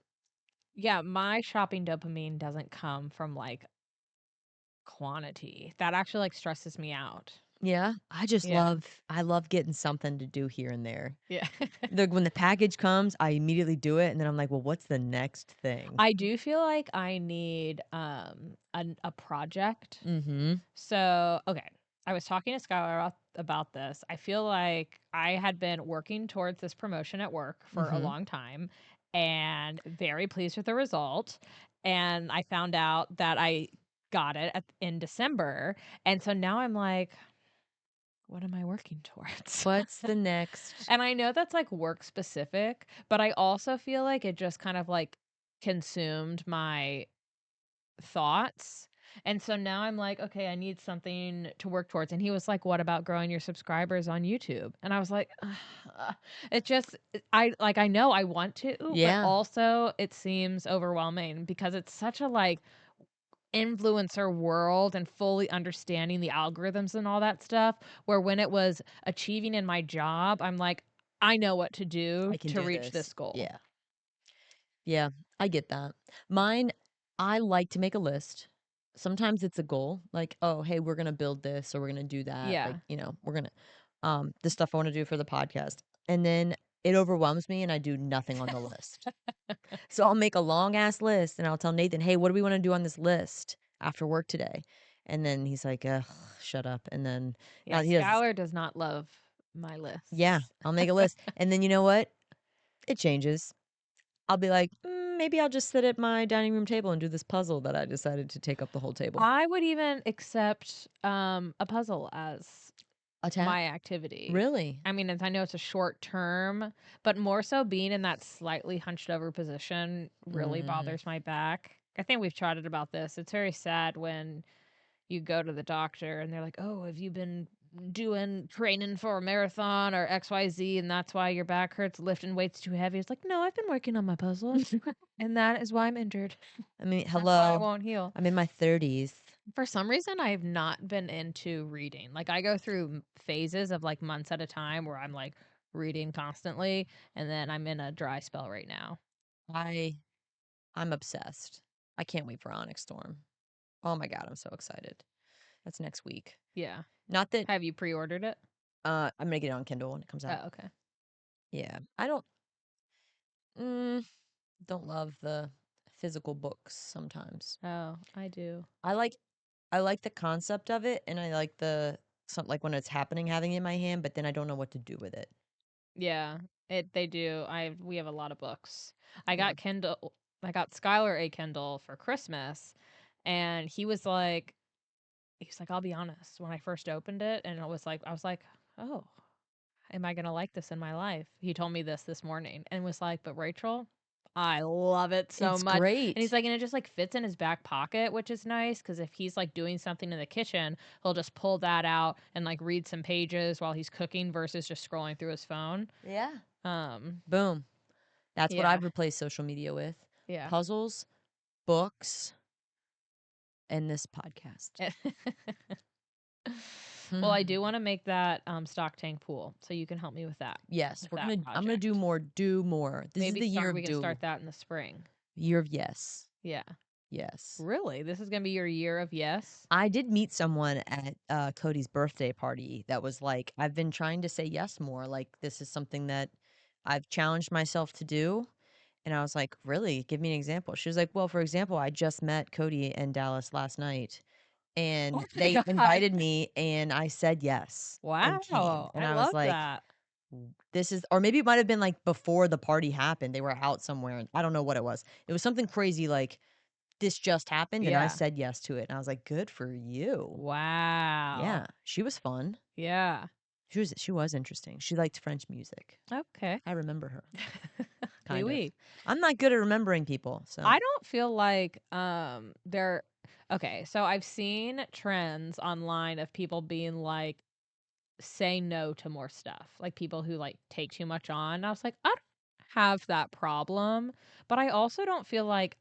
Yeah, my shopping dopamine doesn't come from like quantity. That actually like stresses me out. yeah, I just Yeah. love getting something to do here and there. Yeah. When the package comes, I immediately do it. And then I'm like, well, what's the next thing? I do feel like I need a project. Mm-hmm. So, okay. I was talking to Skylar about this. I feel like I had been working towards this promotion at work for a Mhm. long time and very pleased with the result. And I found out that I got it in December. And so now I'm like, what am I working towards? What's the next? And I know that's like work specific, but I also feel like it just kind of like consumed my thoughts. And so now I'm like, okay, I need something to work towards. And he was like, what about growing your subscribers on YouTube? And I was like, it just, I know I want to, Yeah. but also it seems overwhelming because it's such a like influencer world and fully understanding the algorithms and all that stuff. Where when it was achieving in my job, I'm like, I know what to do I can to do reach this goal. Yeah. Yeah, I get that. Mine, I like to make a list. Sometimes it's a goal, like, oh, hey, we're gonna build this or we're gonna do that. Yeah. Like, we're gonna the stuff I want to do for the podcast. And then it overwhelms me and I do nothing on the list. So I'll make a long ass list and I'll tell Nathan, hey, what do we want to do on this list after work today? And then he's like, ugh, shut up. And then Yeah, he does, Skylar does not love my list. yeah, I'll make a list. And then you know what? It changes. I'll be like, maybe I'll just sit at my dining room table and do this puzzle that I decided to take up the whole table. I would even accept a puzzle as my activity. Really? I mean, I know it's a short term, but more so being in that slightly hunched over position really bothers my back. I think we've chatted about this. It's very sad when you go to the doctor and they're like, "Oh, have you been doing training for a marathon or XYZ and that's why your back hurts lifting weights too heavy?" It's like, "No, I've been working on my puzzles and that is why I'm injured. I mean, That's why I hello. won't heal." I'm in my 30s. For some reason, I have not been into reading. Like, I go through phases of like months at a time where I'm like reading constantly, and then I'm in a dry spell right now. I'm obsessed. I can't wait for Onyx Storm. Oh my god, I'm so excited. That's next week. Yeah. Not that Have you pre-ordered it? I'm gonna get it on Kindle when it comes out. Oh, okay. Yeah, I don't love the physical books sometimes. Oh, I do. I like the concept of it, and I like like when it's happening, having it in my hand, but then I don't know what to do with it. Yeah, they do. We have a lot of books. I Yeah. got Kindle. I got Skylar a Kindle for Christmas, and he's like, I'll be honest. When I first opened it, and I was like, oh, am I gonna like this in my life? He told me this morning, and was like, but Rachel, I love it so It's much. great. And he's like, and it just like fits in his back pocket, which is nice because if he's like doing something in the kitchen, he'll just pull that out and like read some pages while he's cooking versus just scrolling through his phone. Yeah. Um, Boom. That's what Yeah. I've replaced social media with. yeah. Puzzles, books, and this podcast. Well, I do want to make that stock tank pool, so you can help me with that. Yes, with I'm that gonna do project. more. This Maybe is the year we of can do. start that in the spring. Year of yes. Yeah. Yes. Really? This is gonna be your year of yes? I did meet someone at Cody's birthday party that was like, I've been trying to say yes more. Like, this is something that I've challenged myself to do. And I was like, really? Give me an example. She was like, well, for example, I just met Cody in Dallas last night and Oh my they God. invited me and I said yes. And came. Wow. And I I was love like, that. this is, or maybe it might have been like before the party happened. They were out somewhere. And I don't know what it was. It was something crazy like, this just happened and I Yeah. said yes to it. And I was like, good for you. Wow. Yeah, she was fun. Yeah. She was interesting. She liked French music. Okay. I remember her. Oui, Kind of. oui. I'm not good at remembering people, so I don't feel like they're okay. So I've seen trends online of people being like, say no to more stuff, like people who like take too much on. And I was like, I don't have that problem, but I also don't feel like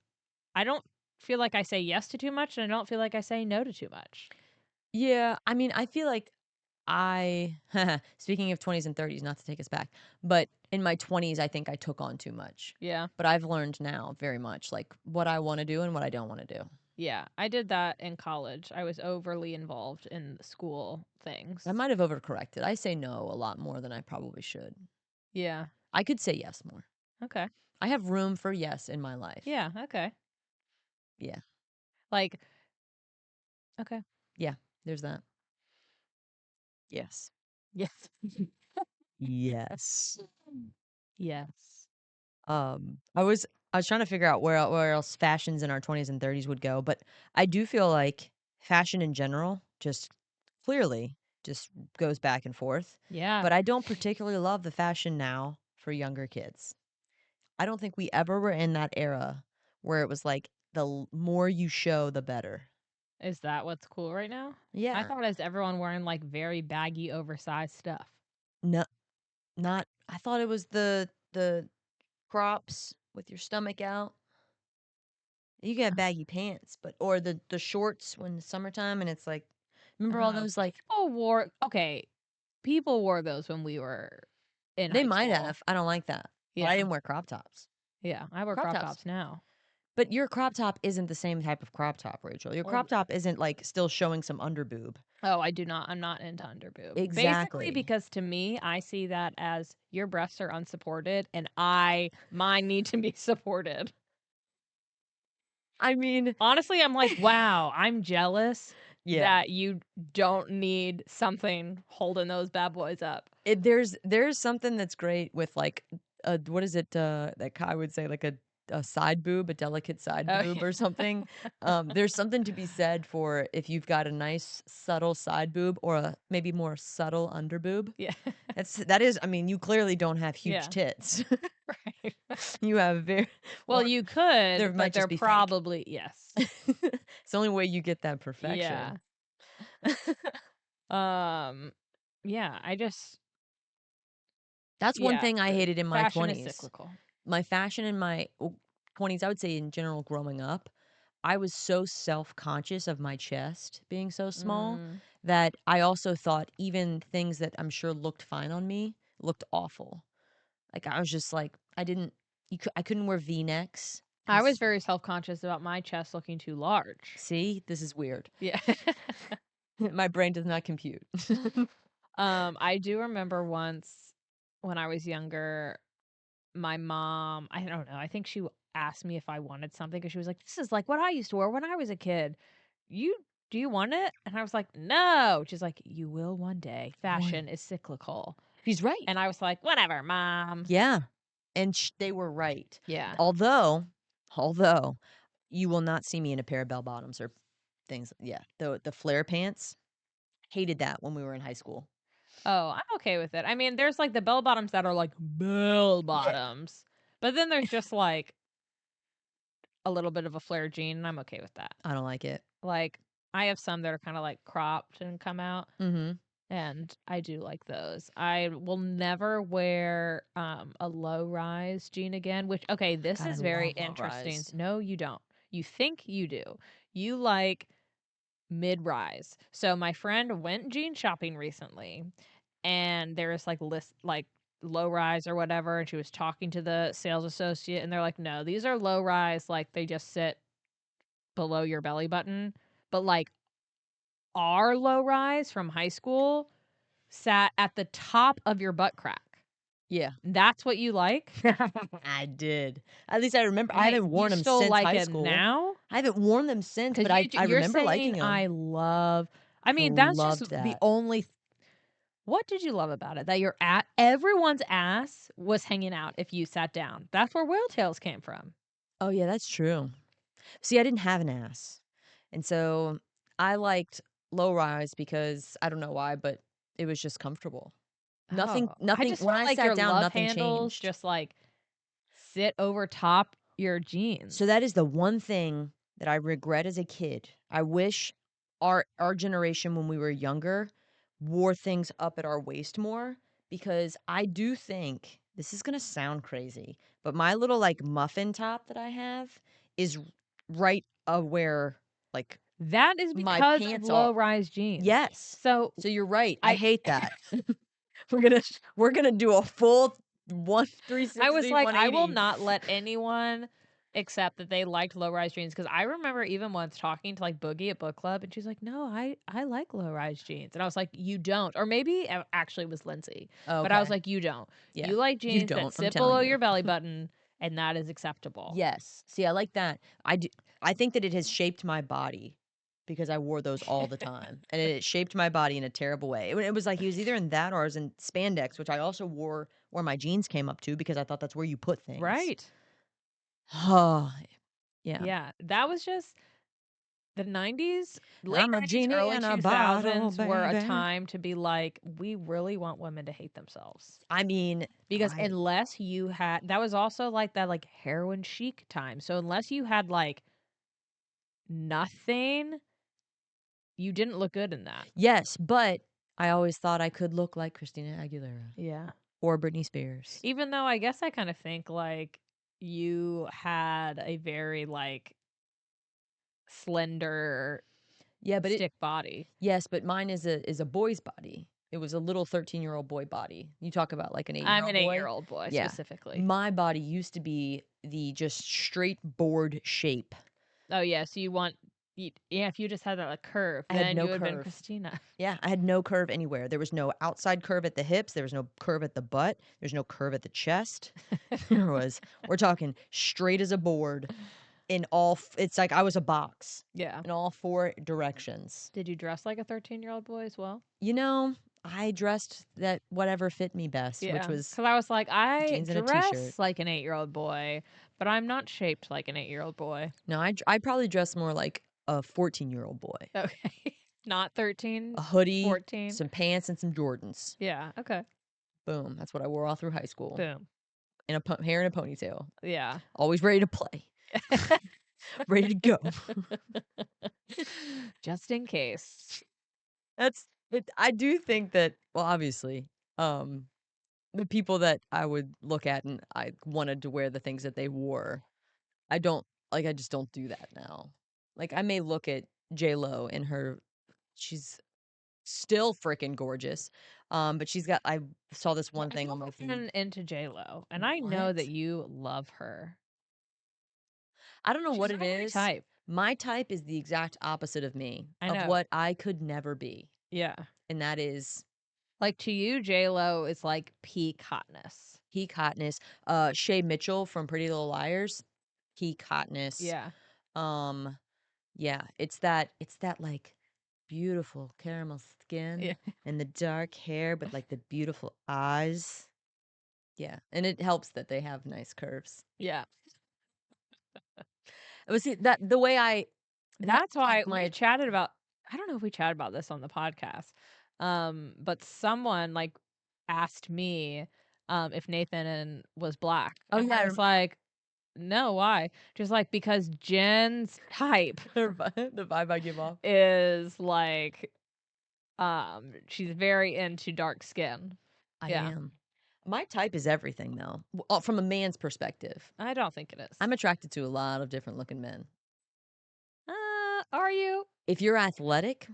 I say yes to too much, and I don't feel like I say no to too much. yeah. I mean, I feel like speaking of 20s and 30s, not to take us back, but in my 20s, I think I took on too much. Yeah. But I've learned now very much like what I want to do and what I don't want to do. Yeah, I did that in college. I was overly involved in the school things. I might have overcorrected. I say no a lot more than I probably should. Yeah. I could say yes more. Okay. I have room for yes in my life. Yeah. Okay. Yeah. Like. Okay. Yeah. There's that. Yes. Yes. Yes. Yes. I was trying to figure out where else fashions in our 20s and 30s would go, but I do feel like fashion in general just clearly just goes back and forth. Yeah. But I don't particularly love the fashion now for younger kids. I don't think we ever were in that era where it was like more you show, the better. Is that what's cool right now? Yeah. I thought it was everyone wearing like very baggy, oversized stuff. No, not. I thought it was the crops with your stomach out. You can have baggy pants, but or the shorts when it's summertime and it's like, remember all those like People wore those when we were in they high might school. have. I don't like that. But Yeah. I didn't wear crop tops. Yeah, I wear Crop crop tops. tops now. But your crop top isn't the same type of crop top, Rachel. Your crop top isn't like still showing some underboob. Oh, I do not. I'm not into underboob. Exactly. Basically, because to me, I see that as your breasts are unsupported, and mine need to be supported. I mean, honestly, I'm like, wow, I'm jealous yeah. that you don't need something holding those bad boys up. There's something that's great with like what is it that I would say like a a side boob, a delicate side boob or something. There's something to be said for if you've got a nice subtle side boob or a maybe more subtle under boob. Yeah. That is, I mean, you clearly don't have huge Yeah. tits. Right. You have very Well, or you there could, might but just they're be fake. probably yes. It's the only way you get that Yeah. perfection. Yeah, I just That's one yeah, thing I hated in my fashion is 20s. cyclical. My fashion in my 20s, I would say in general growing up, I was so self-conscious of my chest being so small Mm. that I also thought even things that I'm sure looked fine on me looked awful. Like I was just like I couldn't wear V-necks. I was very self-conscious about my chest looking too large. See, this is weird. Yeah. My brain does not compute. I do remember once when I was younger, my mom, I don't know, I think she asked me if I wanted something because she was like, "This is like what I used to wear when I was a kid. You do you want it?" And I was like, "No." She's like, "You will one day. Fashion is cyclical." She's right. And I was like, "Whatever, mom." Yeah. And they were right. Yeah. Although you will not see me in a pair of bell bottoms or things. Yeah. The flare pants. Hated that when we were in high school. Oh, I'm okay with it. I mean, there's like the bell bottoms that are like bell bottoms, but then there's just like a little bit of a flare jean, and I'm okay with that. I don't like it. Like, I have some that are kind of like cropped and come out, Mm-hmm. and I do like those. I will never wear a low rise jean again, which, okay, this God, I is very love interesting. low-rise. No, you don't. You think you do. You like mid rise. So my friend went jean shopping recently, and there's like list like low rise or whatever, and she was talking to the sales associate, and they're like, no, these are low rise, like they just sit below your belly button, but like our low rise from high school sat at the top of your butt crack. Yeah. That's what you like? I did. At least I remember. I Wait, haven't worn you them still since like high it school. now? I haven't worn them since, but I You're remember saying liking them. I mean, that's just loved the that. only. What did you love about it? That everyone's ass was hanging out if you sat down. That's where whale tails came from. Oh yeah, that's true. See, I didn't have an ass. And so I liked low rise because I don't know why, but it was just comfortable. Nothing I just when felt I like sat your down, love nothing handles changed. just like sit over top your jeans. So that is the one thing that I regret as a kid. I wish our generation when we were younger wore things up at our waist more because I do think this is going to sound crazy, but my little like muffin top that I have is right where like That is my because of pants low are. rise jeans. Yes. So So you're right. I I hate that. we're gonna do a full 360 I was like, I will 180. not let anyone accept that they liked low rise jeans because I remember even once talking to like Boogie at book club, and she's like, "No, I like low rise jeans," and I was like, "You don't," or maybe actually it was Lindsay, but I was Okay. like, "You don't. Yeah. You like You jeans that don't. I'm sit telling below you. your belly button, and that is acceptable." Yes. See, I like that. I do. I think that it has shaped my body because I wore those all the time, and it shaped my body in a terrible way. It was like he was either in that or I was in spandex, which I also wore where my jeans came up to because I thought that's where you put things. Right. Oh, yeah. Yeah. That was just the 90s, late I'm a 90s, genie early in a bottle, 2000s were a baby. time to be like, we really want women to hate themselves. I mean, Because unless you had, that was also like that like heroin chic time. So unless you had like nothing, you didn't look good in that. yes, but I always thought I could look like Christina Aguilera Yeah. or Britney Spears. Even though I guess I kind of think like you had a very like slender Yeah, but stick body. yes, but mine is a boy's body. It was a little 13-year-old boy body. You talk about like an 8-year-old I'm an boy. 8-year-old boy Yeah. specifically. My body used to be the just straight board shape. Oh yeah, so you want if you just had that like curve, I had then no you would have been curve. Christina. Yeah, I had no curve anywhere. There was no outside curve at the hips. There was no curve at the butt. There's no curve at the chest. We're talking straight as a board in it's like I was a box Yeah. in all four directions. Did you dress like a 13-year-old boy as well? You know, I dressed that whatever fit me best, which Yeah. was Because I was like, I jeans and a t-shirt. dress like an 8-year-old boy, but I'm not shaped like an 8-year-old boy. No, I probably dress more like a 14-year-old boy. Okay. Not 13, A hoodie, 14. some pants, and some Jordans. Yeah. Okay. Boom. That's what I wore all through high school. Boom. And hair in a ponytail. Yeah. Always ready to play. Ready to go. Just in case. I do think that, well, obviously, the people that I would look at and I wanted to wear the things that they wore, I just don't do that now. Like, I may look at J-Lo and she's still freaking gorgeous. But I saw this one thing on my feed. I'm into J-Lo, and I know What? that you love her. I don't know She's what it not my is. type. My type is the exact opposite of me, I of know. what I could never be. Yeah. And that is Like, to you, J-Lo is like peak hotness. peak hotness. Shay Mitchell from Pretty Little Liars, peak hotness. Yeah. Yeah, it's that like beautiful caramel skin Yeah. and the dark hair, but like the beautiful eyes. Yeah, and it helps that they have nice curves. Yeah. But see that the way That's why my we chatted about, I don't know if we chatted about this on the podcast. But someone like asked me if Nathan was black. Oh, And yeah, I was like, no, why? Just like because Jen's type the vibe I give off. is like she's very into dark skin. I Yeah. am. My type is everything though. From a man's perspective. I don't think it is. I'm attracted to a lot of different looking men. Are you? If you're athletic,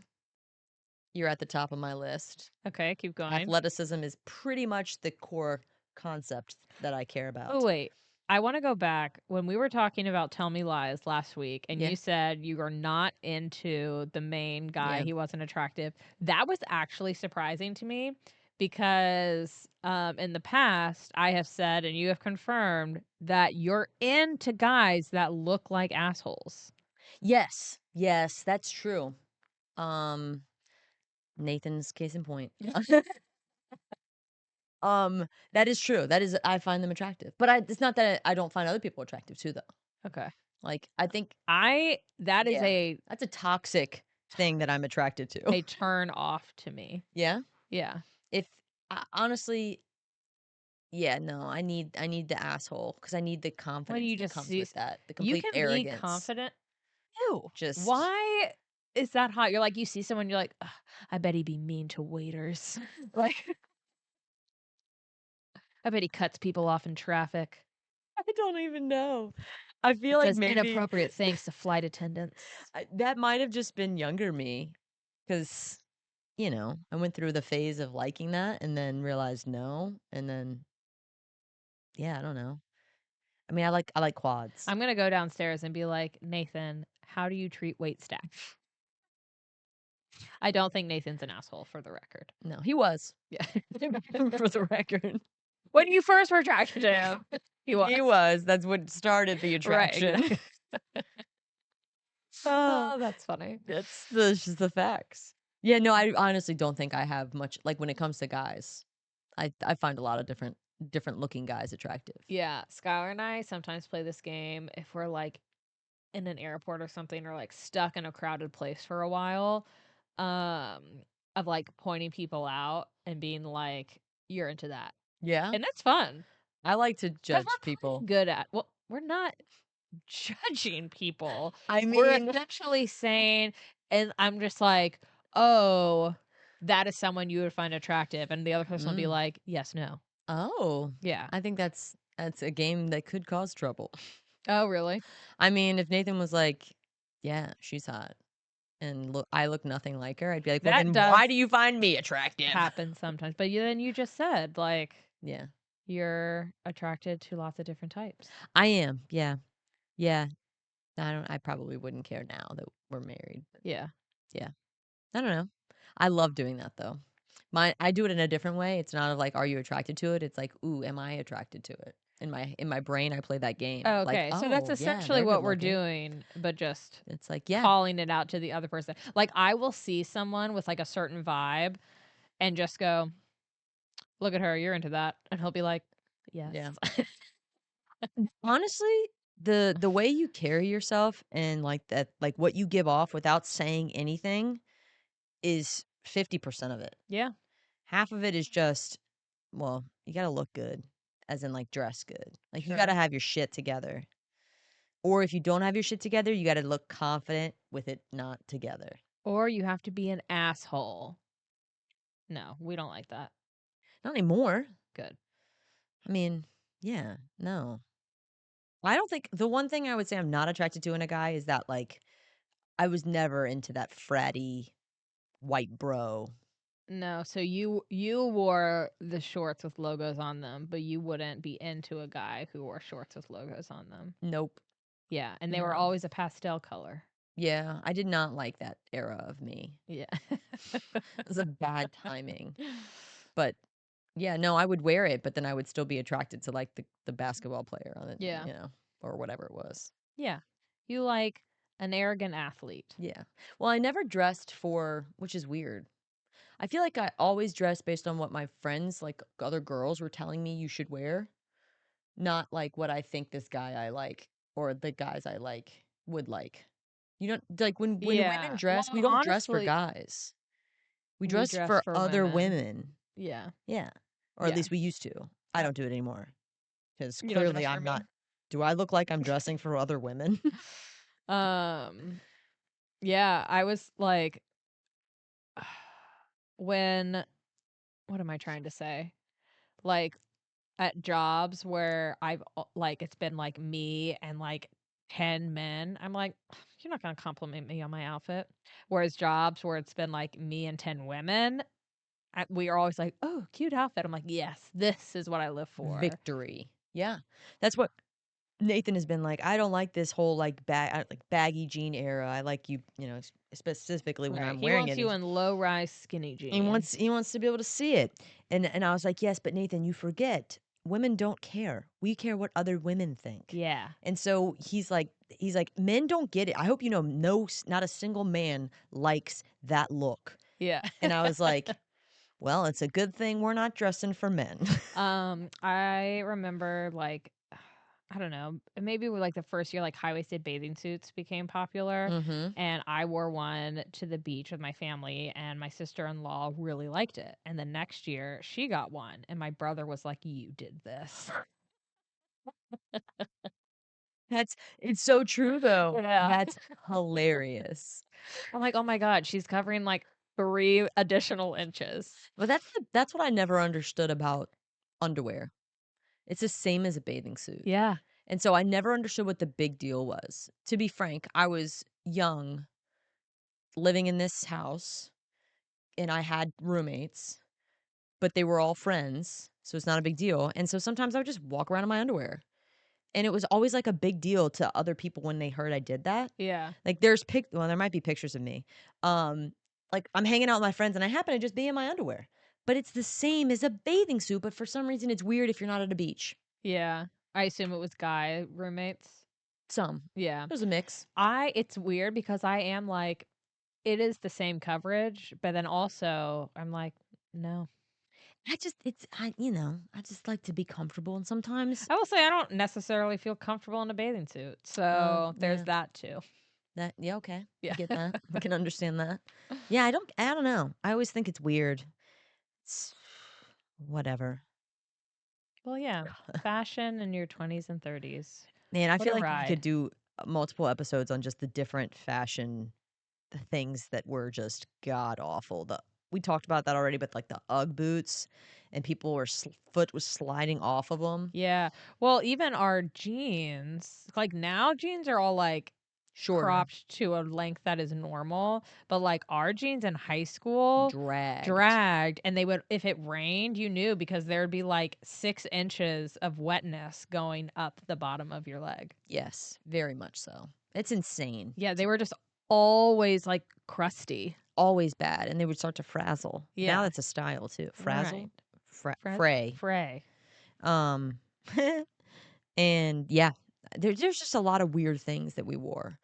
you're at the top of my list. Okay, keep going. Athleticism is pretty much the core concept that I care about. Oh, wait. I want to go back when we were talking about Tell Me Lies last week, and Yeah. you said you were not into the main guy. Yeah. He wasn't attractive. That was actually surprising to me because in the past, I have said, and you have confirmed, that you're into guys that look like assholes. Yes, that's true. Nathan's case in point. That is true. I find them attractive. But it's not that I don't find other people attractive too, though. Okay. Like, I think that is that's a toxic thing that I'm attracted to. a turn off to me. Yeah? Yeah. Honestly, yeah, no, I need the asshole because I need the confidence you that just comes see- with that. The You complete can arrogance. be confident. Ew. Just Why is that hot? You're like, you see someone, you're like, "Ugh, I bet he'd be mean to waiters. Like, I bet he cuts people off in traffic. I don't even know. I feel like Does maybe inappropriate things to flight attendants. that might have just been younger me because, I went through the phase of liking that and then realized no. And then, yeah, I don't know. I mean, I like quads. I'm gonna go downstairs and be like, Nathan, how do you treat wait staff? I don't think Nathan's an asshole, for the record. No, he was. Yeah. For the record. When you first were attracted to him, he was. He was. That's what started the Right, attraction. exactly. Oh, that's funny. That's just the facts. Yeah, no, I honestly don't think I have much, like, when it comes to guys. I find a lot of different looking guys attractive. Yeah, Skylar and I sometimes play this game if we're like in an airport or something, or like stuck in a crowded place for a while, of like pointing people out and being like, you're into that. Yeah. And that's fun. I like to 'Cause judge we're people. good at, well, we're not judging people. I We're mean, essentially saying, and I'm just like, oh, that is someone you would find attractive. And the other person will be like, yes, no. oh, Yeah. I think that's a game that could cause trouble. Oh, really? I mean, if Nathan was like, yeah, she's hot, and I look nothing like her, I'd be like, well, That then does why do you find me attractive? happen sometimes. But then you just said, like, Yeah, you're attracted to lots of different types. I am. Yeah. I probably wouldn't care now that we're married. Yeah. I don't know. I love doing that though. I do it in a different way. It's not of like, are you attracted to it? It's like, ooh, am I attracted to it? In my brain, I play that game. Oh, Like, okay. So that's oh, yeah, essentially they're what good we're looking. doing, but just It's like, yeah, calling it out to the other person. Like, I will see someone with like a certain vibe, and just go, look at her, you're into that. And he'll be like, yes. Yeah. Honestly, the way you carry yourself and like that, like what you give off without saying anything is 50% of it. Yeah. Half of it is just, well, you gotta look good, as in like dress good. Like you Sure. gotta have your shit together. Or if you don't have your shit together, you gotta look confident with it not together. Or you have to be an asshole. No, we don't like that. Not anymore. Good. I mean, yeah, no. I don't think the one thing I would say I'm not attracted to in a guy is that like I was never into that fratty white bro. No, so you wore the shorts with logos on them, but you wouldn't be into a guy who wore shorts with logos on them. Nope. Yeah, and they were No. always a pastel color. Yeah, I did not like that era of me. Yeah. It was a bad timing. But yeah, no, I would wear it, but then I would still be attracted to like the basketball player on it, Yeah. you know, or whatever it was. Yeah. You like an arrogant athlete. Yeah. Well, I never dressed for, which is weird. I feel like I always dressed based on what my friends, like other girls, were telling me you should wear, not like what I think this guy I like or the guys I like would like. You don't like when Yeah. women dress, we Well, don't dress for honestly, guys. We we dress dress for for other women. women. Yeah. Yeah. Or at Yeah. least we used to. I Yep. don't do it anymore. Because You don't clearly dress for I'm me. not. Do I look like I'm dressing for other women? Yeah, I was like when what am I trying to say? Like at jobs where like it's been like me and like 10 men, I'm like, you're not going to compliment me on my outfit. Whereas jobs where it's been like me and 10 women, we are always like, oh, cute outfit. I'm like, yes, this is what I live for. Victory. Yeah. That's what Nathan has been like. I don't like this whole like baggy jean era. I like you, you know, specifically when Right. I'm He wearing wants it. you in low rise skinny jeans. He wants to be able to see it. And I was like, "Yes, but Nathan, you forget. Women don't care. We care what other women think." Yeah. And so he's like men don't get it. I hope you know not a single man likes that look. Yeah. And I was like, "Well, it's a good thing we're not dressing for men." I remember like I don't know, maybe with like the first year like high-waisted bathing suits became popular Mhm. and I wore one to the beach with my family and my sister-in-law really liked it. And the next year she got one and my brother was like, "You did this." It's so true though. Yeah. That's hilarious. I'm like, "Oh my god, she's covering like 3 additional inches." But that's what I never understood about underwear. It's the same as a bathing suit. Yeah. And so I never understood what the big deal was. To be frank, I was young, living in this house, and I had roommates, but they were all friends, so it's not a big deal. And so sometimes I would just walk around in my underwear. And it was always like a big deal to other people when they heard I did that. Yeah. Like there might be pictures of me. Like I'm hanging out with my friends and I happen to just be in my underwear. But it's the same as a bathing suit, but for some reason it's weird if you're not at a beach. Yeah. I assume it was guy roommates. Some. Yeah. There's a mix. It's weird because I am like it is the same coverage, but then also I'm like, no. I just like to be comfortable and sometimes I will say I don't necessarily feel comfortable in a bathing suit. So there's yeah. that too. Yeah, okay. Yeah. I get that. I can understand that. Yeah, I don't know. I always think it's weird. It's whatever. Well, yeah. Fashion in your 20s and 30s. Man, I What feel a like we could ride. do multiple episodes on just the different fashion things that were just god awful. We talked about that already, but like the UGG boots and people were foot was sliding off of them. Yeah. Well, even our jeans, like now jeans are all like Shorter, cropped to a length that is normal, but like our jeans in high school dragged. dragged and they would if it rained, you knew because there'd be like 6 inches of wetness going up the bottom of your leg. Yes, very much so. It's insane. Yeah, they were just always like crusty. Always bad, and they would start to frazzle. Yeah. Now that's a style too. Frazzle, Right. fray. Fray. Um, and yeah, there's just a lot of weird things that we wore,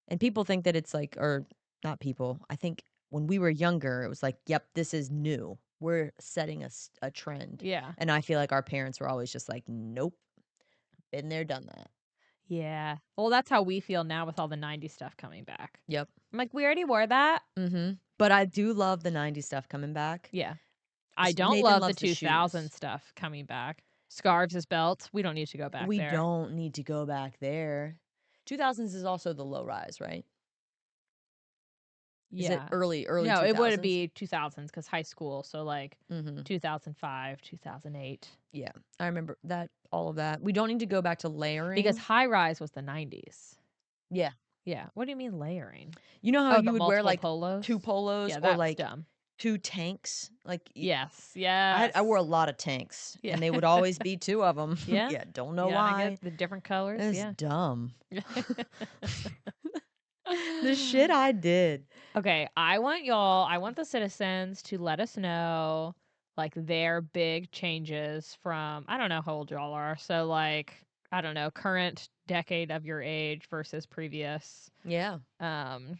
and people think that it's like, or not people. I think when we were younger, it was like, yep, this is new. we're setting a trend. Yeah. And I feel like our parents were always just like, nope, been there, done that. Yeah. Well, that's how we feel now with all the 90s stuff coming back. Yep. I'm like, we already wore that. Mm-hmm. But I do love the 90s stuff coming back. Yeah. I don't Nathan love the loves the 2000 shoes. stuff coming back. Scarves as belts. We don't need to go back We there. don't need to go back there. 2000s is also the low rise, right? Is it Yeah. early No, 2000s? it would be 2000s because high school. So like Mm-hmm. 2005, 2008. Yeah, I remember that, all of that. We don't need to go back to layering. Because high rise was the 90s. Yeah. Yeah. What do you mean layering? You know how Oh, you the would wear multiple like polos? 2 polos Yeah, or that's like dumb. 2 tanks? Like Yes. Yes. I wore a lot of tanks, Yeah. and they would always be 2 of them. Yeah. Yeah, don't know Yeah, I why. get the different colors. It's Yeah. dumb. The shit I did. Okay, I want the citizens to let us know like their big changes from I don't know how old y'all are. So like I don't know, current decade of your age versus previous. Yeah. Um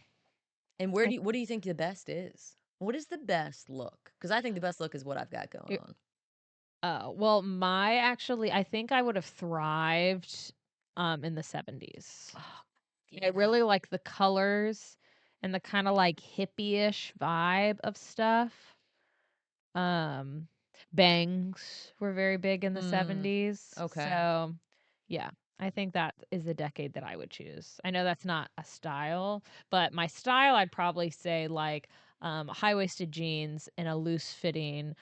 And what do you think the best is? What is the best look? Because I think the best look is what I've got going on. well, I think I would have thrived in the 70s. I really like the colors and the kind of like hippie-ish vibe of stuff. Bangs were very big in the 70s. okay. So, yeah, I think that is the decade that I would choose. I know that's not a style, but my style I'd probably say like high-waisted jeans and a loose-fitting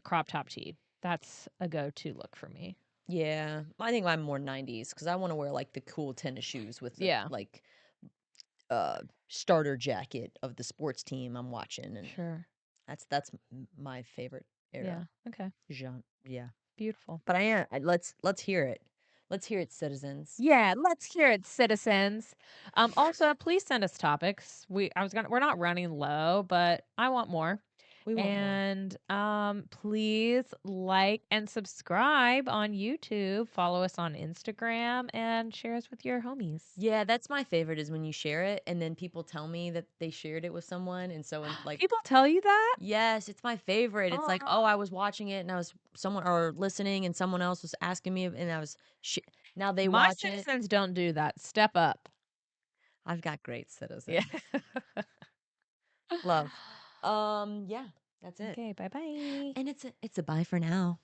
crop top tee. That's a go-to look for me. Yeah, I think I'm more 90s because I want to wear like the cool tennis shoes with the Yeah. like starter jacket of the sports team I'm watching, and Sure. that's my favorite Yeah. era. Okay. Genre. Yeah, Beautiful. but let's hear it. Let's hear it, citizens. Yeah, let's hear it, citizens. Also, please send us topics. We're not running low, but I want more. We want more. And please like and subscribe on YouTube. Follow us on Instagram and share us with your homies. Yeah, that's my favorite is when you share it and then people tell me that they shared it with someone, and so like People tell you that? yes, it's my favorite. It's like, oh, I was watching it and I was someone or listening and someone else was asking me and I was now they My watch it. citizens don't do that. Step up. I've got great citizens. Yeah. Love. Yeah, that's it. Okay, bye-bye. And it's a bye for now.